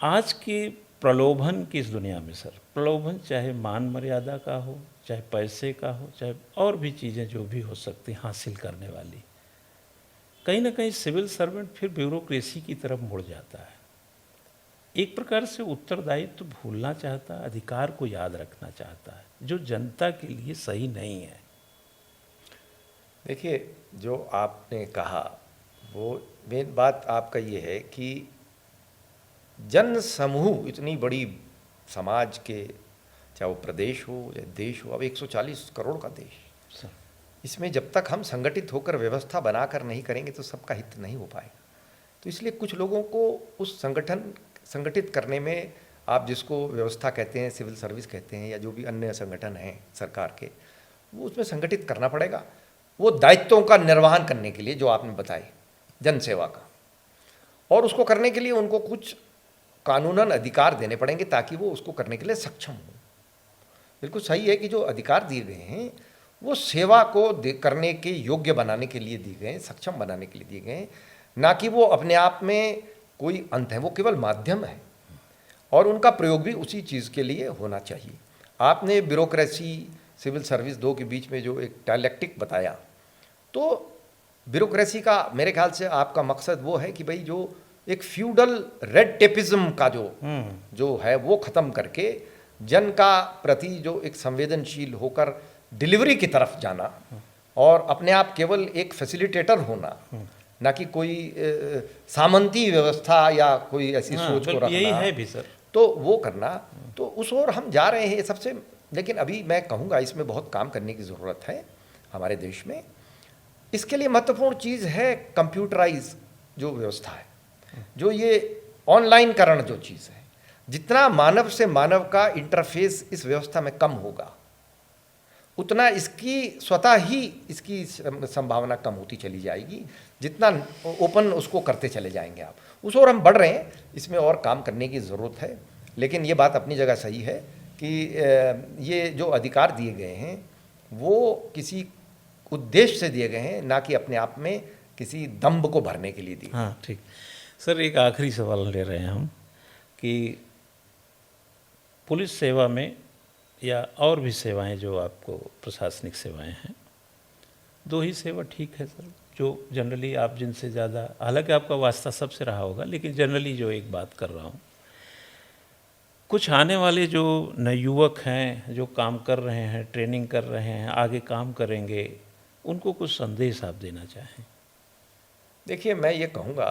आज के प्रलोभन की इस दुनिया में सर, प्रलोभन चाहे मान मर्यादा का हो, चाहे पैसे का हो, चाहे और भी चीज़ें जो भी हो सकती हैं हासिल करने वाली, कहीं ना कहीं सिविल सर्वेंट फिर ब्यूरोक्रेसी की तरफ मुड़ जाता है। एक प्रकार से उत्तरदायित्व तो भूलना चाहता है, अधिकार को याद रखना चाहता है, जो जनता के लिए सही नहीं है। देखिए, जो आपने कहा वो मेन बात आपका ये है कि जन समूह इतनी बड़ी समाज के, चाहे वो प्रदेश हो या देश हो, अब 140 करोड़ का देश, इसमें जब तक हम संगठित होकर व्यवस्था बनाकर नहीं करेंगे तो सबका हित नहीं हो पाएगा। तो इसलिए कुछ लोगों को उस संगठित करने में, आप जिसको व्यवस्था कहते हैं, सिविल सर्विस कहते हैं, या जो भी अन्य संगठन हैं सरकार के, वो उसमें संगठित करना पड़ेगा। वो दायित्वों का निर्वहन करने के लिए जो आपने बताए, जन सेवा का, और उसको करने के लिए उनको कुछ कानूनन अधिकार देने पड़ेंगे ताकि वो उसको करने के लिए सक्षम हो। बिल्कुल सही है कि जो अधिकार दिए गए हैं वो सेवा को करने के योग्य बनाने के लिए दिए गए हैं, सक्षम बनाने के लिए दिए गए हैं, ना कि वो अपने आप में कोई अंत है, वो केवल माध्यम है, और उनका प्रयोग भी उसी चीज़ के लिए होना चाहिए। आपने ब्यूरोक्रेसी सिविल सर्विस दो के बीच में जो एक डायलेक्टिक बताया, तो ब्यूरोक्रेसी का मेरे ख्याल से आपका मकसद वो है कि भाई जो एक फ्यूडल रेड टेपिज्म का जो है वो ख़त्म करके जन का प्रति जो एक संवेदनशील होकर डिलीवरी की तरफ जाना, और अपने आप केवल एक फैसिलिटेटर होना, ना कि कोई सामंती व्यवस्था या कोई ऐसी सोच को रखना, यही है भी सर, तो वो करना। तो उस ओर हम जा रहे हैं सबसे। लेकिन अभी मैं कहूँगा इसमें बहुत काम करने की ज़रूरत है हमारे देश में। इसके लिए महत्वपूर्ण चीज़ है कंप्यूटराइज जो व्यवस्था है, जो ये ऑनलाइनकरण जो चीज़ है। जितना मानव से मानव का इंटरफेस इस व्यवस्था में कम होगा, उतना इसकी स्वतः ही इसकी संभावना कम होती चली जाएगी। जितना ओपन उसको करते चले जाएंगे आप, उस ओर हम बढ़ रहे हैं। इसमें और काम करने की ज़रूरत है, लेकिन ये बात अपनी जगह सही है कि ये जो अधिकार दिए गए हैं वो किसी उद्देश्य से दिए गए हैं, ना कि अपने आप में किसी दम्भ को भरने के लिए दिए। हाँ ठीक सर, एक आखिरी सवाल ले रहे हैं हम कि पुलिस सेवा में या और भी सेवाएं जो आपको प्रशासनिक सेवाएं हैं, दो ही सेवा ठीक है सर जो जनरली आप जिनसे ज़्यादा, हालांकि आपका वास्ता सबसे रहा होगा, लेकिन जनरली जो एक बात कर रहा हूँ, कुछ आने वाले जो नए युवक हैं जो काम कर रहे हैं, ट्रेनिंग कर रहे हैं, आगे काम करेंगे, उनको कुछ संदेश आप देना चाहें? देखिए, मैं ये कहूँगा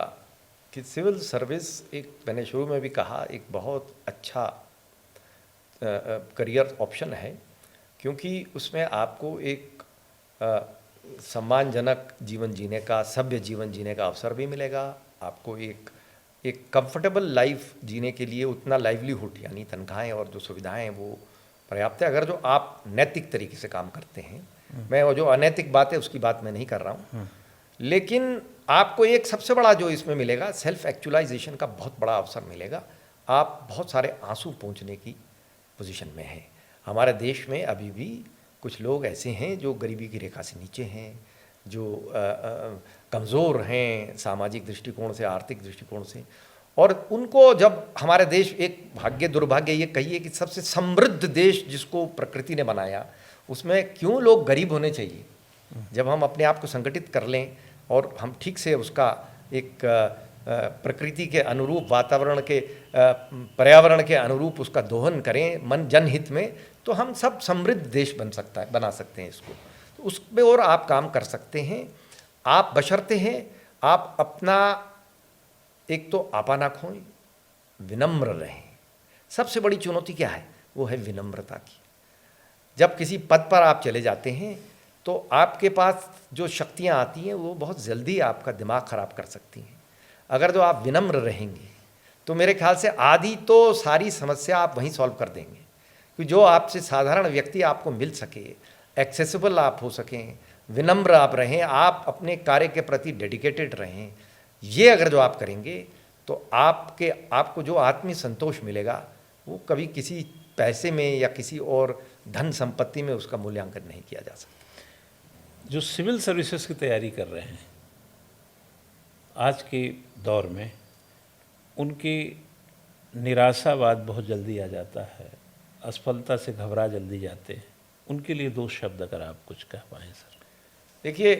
कि सिविल सर्विस एक, मैंने शुरू में भी कहा, एक बहुत अच्छा करियर ऑप्शन है, क्योंकि उसमें आपको एक सम्मानजनक जीवन जीने का, सभ्य जीवन जीने का अवसर भी मिलेगा। आपको एक कंफर्टेबल लाइफ जीने के लिए उतना लाइवलीहुड यानी तनख्वाहें और जो सुविधाएं हैं वो पर्याप्त है, अगर जो आप नैतिक तरीके से काम करते हैं। मैं वो जो अनैतिक बात है उसकी बात मैं नहीं कर रहा हूँ, लेकिन आपको एक सबसे बड़ा जो इसमें मिलेगा, सेल्फ एक्चुअलाइजेशन का बहुत बड़ा अवसर मिलेगा। आप बहुत सारे आंसू पोंछने की पोजीशन में हैं। हमारे देश में अभी भी कुछ लोग ऐसे हैं जो गरीबी की रेखा से नीचे हैं, जो कमज़ोर हैं सामाजिक दृष्टिकोण से, आर्थिक दृष्टिकोण से, और उनको जब हमारे देश एक भाग्य दुर्भाग्य ये कहिए कि सबसे समृद्ध देश जिसको प्रकृति ने बनाया, उसमें क्यों लोग गरीब होने चाहिए? जब हम अपने आप को संगठित कर लें और हम ठीक से उसका एक प्रकृति के अनुरूप, वातावरण के पर्यावरण के अनुरूप उसका दोहन करें मन जनहित में, तो हम सब समृद्ध देश बना सकते हैं इसको। तो उस पे और आप काम कर सकते हैं। आप बशर्ते हैं आप अपना एक तो आपा ना खोएं, विनम्र रहें। सबसे बड़ी चुनौती क्या है? वो है विनम्रता की। जब किसी पद पर आप चले जाते हैं तो आपके पास जो शक्तियाँ आती हैं वो बहुत जल्दी आपका दिमाग खराब कर सकती हैं। अगर जो आप विनम्र रहेंगे तो मेरे ख्याल से आधी तो सारी समस्या आप वहीं सॉल्व कर देंगे, कि जो आपसे साधारण व्यक्ति आपको मिल सके, एक्सेसिबल आप हो सकें, विनम्र आप रहें, आप अपने कार्य के प्रति डेडिकेटेड रहें। ये अगर जो आप करेंगे तो आपको जो आत्मीय संतोष मिलेगा वो कभी किसी पैसे में या किसी और धन संपत्ति में उसका मूल्यांकन नहीं किया जा सकता। जो सिविल सर्विसेज की तैयारी कर रहे हैं आज के दौर में, उनकी निराशावाद बहुत जल्दी आ जाता है, असफलता से घबरा जल्दी जाते हैं। उनके लिए 2 शब्द अगर आप कुछ कह पाएँ सर। देखिए,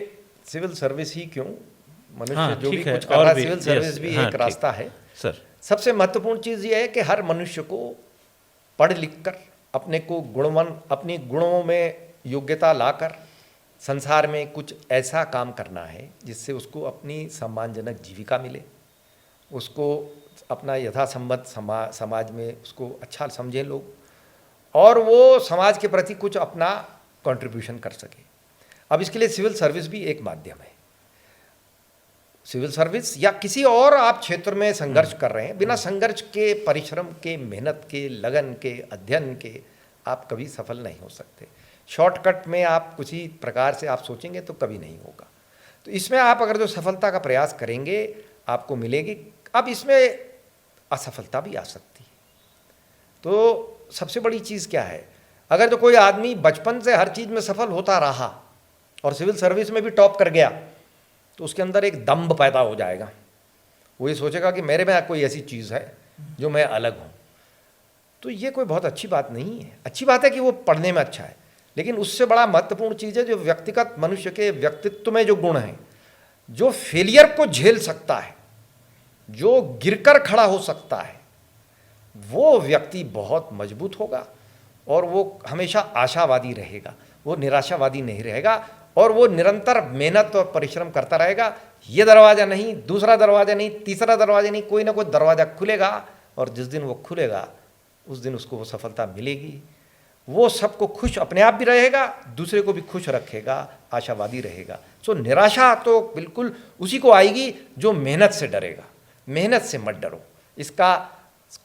सिविल सर्विस ही क्यों, मनुष्य हाँ, जो भी ठीक है, कुछ कर रहा और है, भी, सिविल सर्विस भी हाँ, एक रास्ता है सर। सबसे महत्वपूर्ण चीज़ ये है कि हर मनुष्य को पढ़ लिख कर अपने को अपनी गुणों में योग्यता लाकर संसार में कुछ ऐसा काम करना है जिससे उसको अपनी सम्मानजनक जीविका मिले, उसको अपना यथासंबद्ध समाज में उसको अच्छा समझें लोग, और वो समाज के प्रति कुछ अपना कंट्रीब्यूशन कर सके। अब इसके लिए सिविल सर्विस भी एक माध्यम है। सिविल सर्विस या किसी और आप क्षेत्र में संघर्ष कर रहे हैं, बिना संघर्ष के, परिश्रम के, मेहनत के, लगन के, अध्ययन के आप कभी सफल नहीं हो सकते। शॉर्टकट में आप कुछ ही प्रकार से आप सोचेंगे तो कभी नहीं होगा। तो इसमें आप अगर जो सफलता का प्रयास करेंगे आपको मिलेगी। अब इसमें असफलता भी आ सकती है। तो सबसे बड़ी चीज़ क्या है, अगर जो कोई आदमी बचपन से हर चीज़ में सफल होता रहा और सिविल सर्विस में भी टॉप कर गया तो उसके अंदर एक दंभ पैदा हो जाएगा। वो ये सोचेगा कि मेरे में कोई ऐसी चीज़ है जो मैं अलग हूँ। तो ये कोई बहुत अच्छी बात नहीं है। अच्छी बात है कि वो पढ़ने में अच्छा है, लेकिन उससे बड़ा महत्वपूर्ण चीज़ है जो व्यक्तिगत मनुष्य के व्यक्तित्व में जो गुण हैं, जो फेलियर को झेल सकता है, जो गिरकर खड़ा हो सकता है, वो व्यक्ति बहुत मजबूत होगा और वो हमेशा आशावादी रहेगा, वो निराशावादी नहीं रहेगा, और वो निरंतर मेहनत और परिश्रम करता रहेगा। ये दरवाज़ा नहीं, दूसरा दरवाज़ा नहीं, तीसरा दरवाज़ा नहीं, कोई ना कोई दरवाज़ा खुलेगा, और जिस दिन वो खुलेगा उस दिन उसको वो सफलता मिलेगी। वो सबको खुश, अपने आप भी रहेगा, दूसरे को भी खुश रखेगा, आशावादी रहेगा। सो निराशा तो बिल्कुल उसी को आएगी जो मेहनत से डरेगा। मेहनत से मत डरो। इसका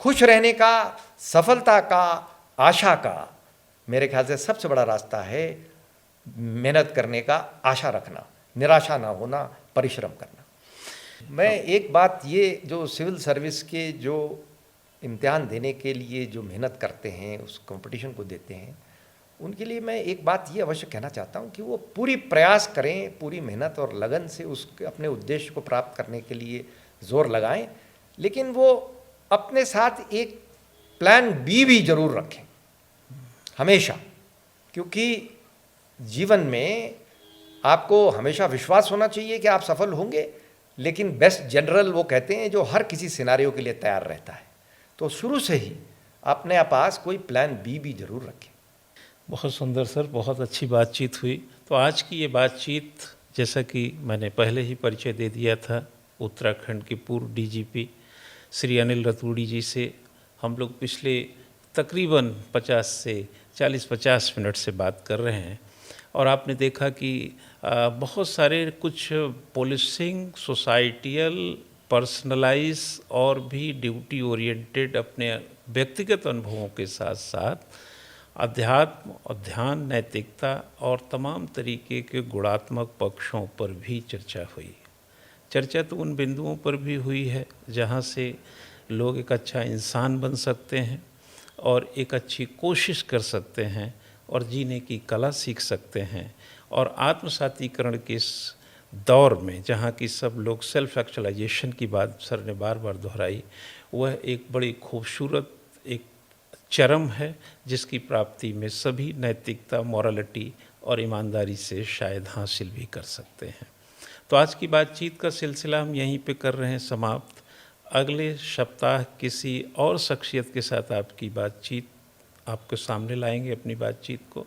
खुश रहने का, सफलता का, आशा का मेरे ख्याल से सबसे बड़ा रास्ता है मेहनत करने का, आशा रखना, निराशा ना होना, परिश्रम करना। मैं एक बात, ये जो सिविल सर्विस के जो इम्तिहान देने के लिए जो मेहनत करते हैं, उस कंपटीशन को देते हैं, उनके लिए मैं एक बात ये अवश्य कहना चाहता हूँ कि वो पूरी प्रयास करें, पूरी मेहनत और लगन से उस अपने उद्देश्य को प्राप्त करने के लिए जोर लगाएं, लेकिन वो अपने साथ एक प्लान बी भी जरूर रखें हमेशा। क्योंकि जीवन में आपको हमेशा विश्वास होना चाहिए कि आप सफल होंगे, लेकिन बेस्ट जनरल वो कहते हैं जो हर किसी सिनारियो के लिए तैयार रहता है। तो शुरू से ही अपने पास कोई प्लान बी भी जरूर रखें। बहुत सुंदर सर, बहुत अच्छी बातचीत हुई। तो आज की ये बातचीत, जैसा कि मैंने पहले ही परिचय दे दिया था, उत्तराखंड के पूर्व डीजीपी श्री अनिल रतूड़ी जी से हम लोग पिछले तकरीबन 40-50 मिनट से बात कर रहे हैं। और आपने देखा कि बहुत सारे कुछ पुलिसिंग, सोसाइटियल, पर्सनलाइज और भी ड्यूटी ओरिएंटेड अपने व्यक्तिगत अनुभवों के साथ साथ अध्यात्म और ध्यान, नैतिकता और तमाम तरीके के गुणात्मक पक्षों पर भी चर्चा हुई। चर्चा तो उन बिंदुओं पर भी हुई है जहाँ से लोग एक अच्छा इंसान बन सकते हैं और एक अच्छी कोशिश कर सकते हैं और जीने की कला सीख सकते हैं। और आत्मसातीकरण के इस दौर में जहाँ की सब लोग सेल्फ एक्चुअलाइजेशन की बात सर ने बार बार दोहराई, वह एक बड़ी खूबसूरत एक चरम है जिसकी प्राप्ति में सभी नैतिकता, मॉरलिटी और ईमानदारी से शायद हासिल भी कर सकते हैं। तो आज की बातचीत का सिलसिला हम यहीं पे कर रहे हैं समाप्त। अगले सप्ताह किसी और शख्सियत के साथ आपकी बातचीत आपके सामने लाएंगे अपनी बातचीत को,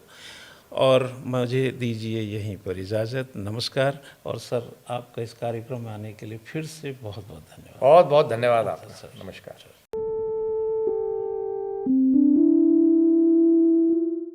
और मुझे दीजिए यहीं पर इजाज़त। नमस्कार। और सर, आपका इस कार्यक्रम में आने के लिए फिर से बहुत बहुत धन्यवाद। बहुत बहुत धन्यवाद आपका सर। नमस्कार।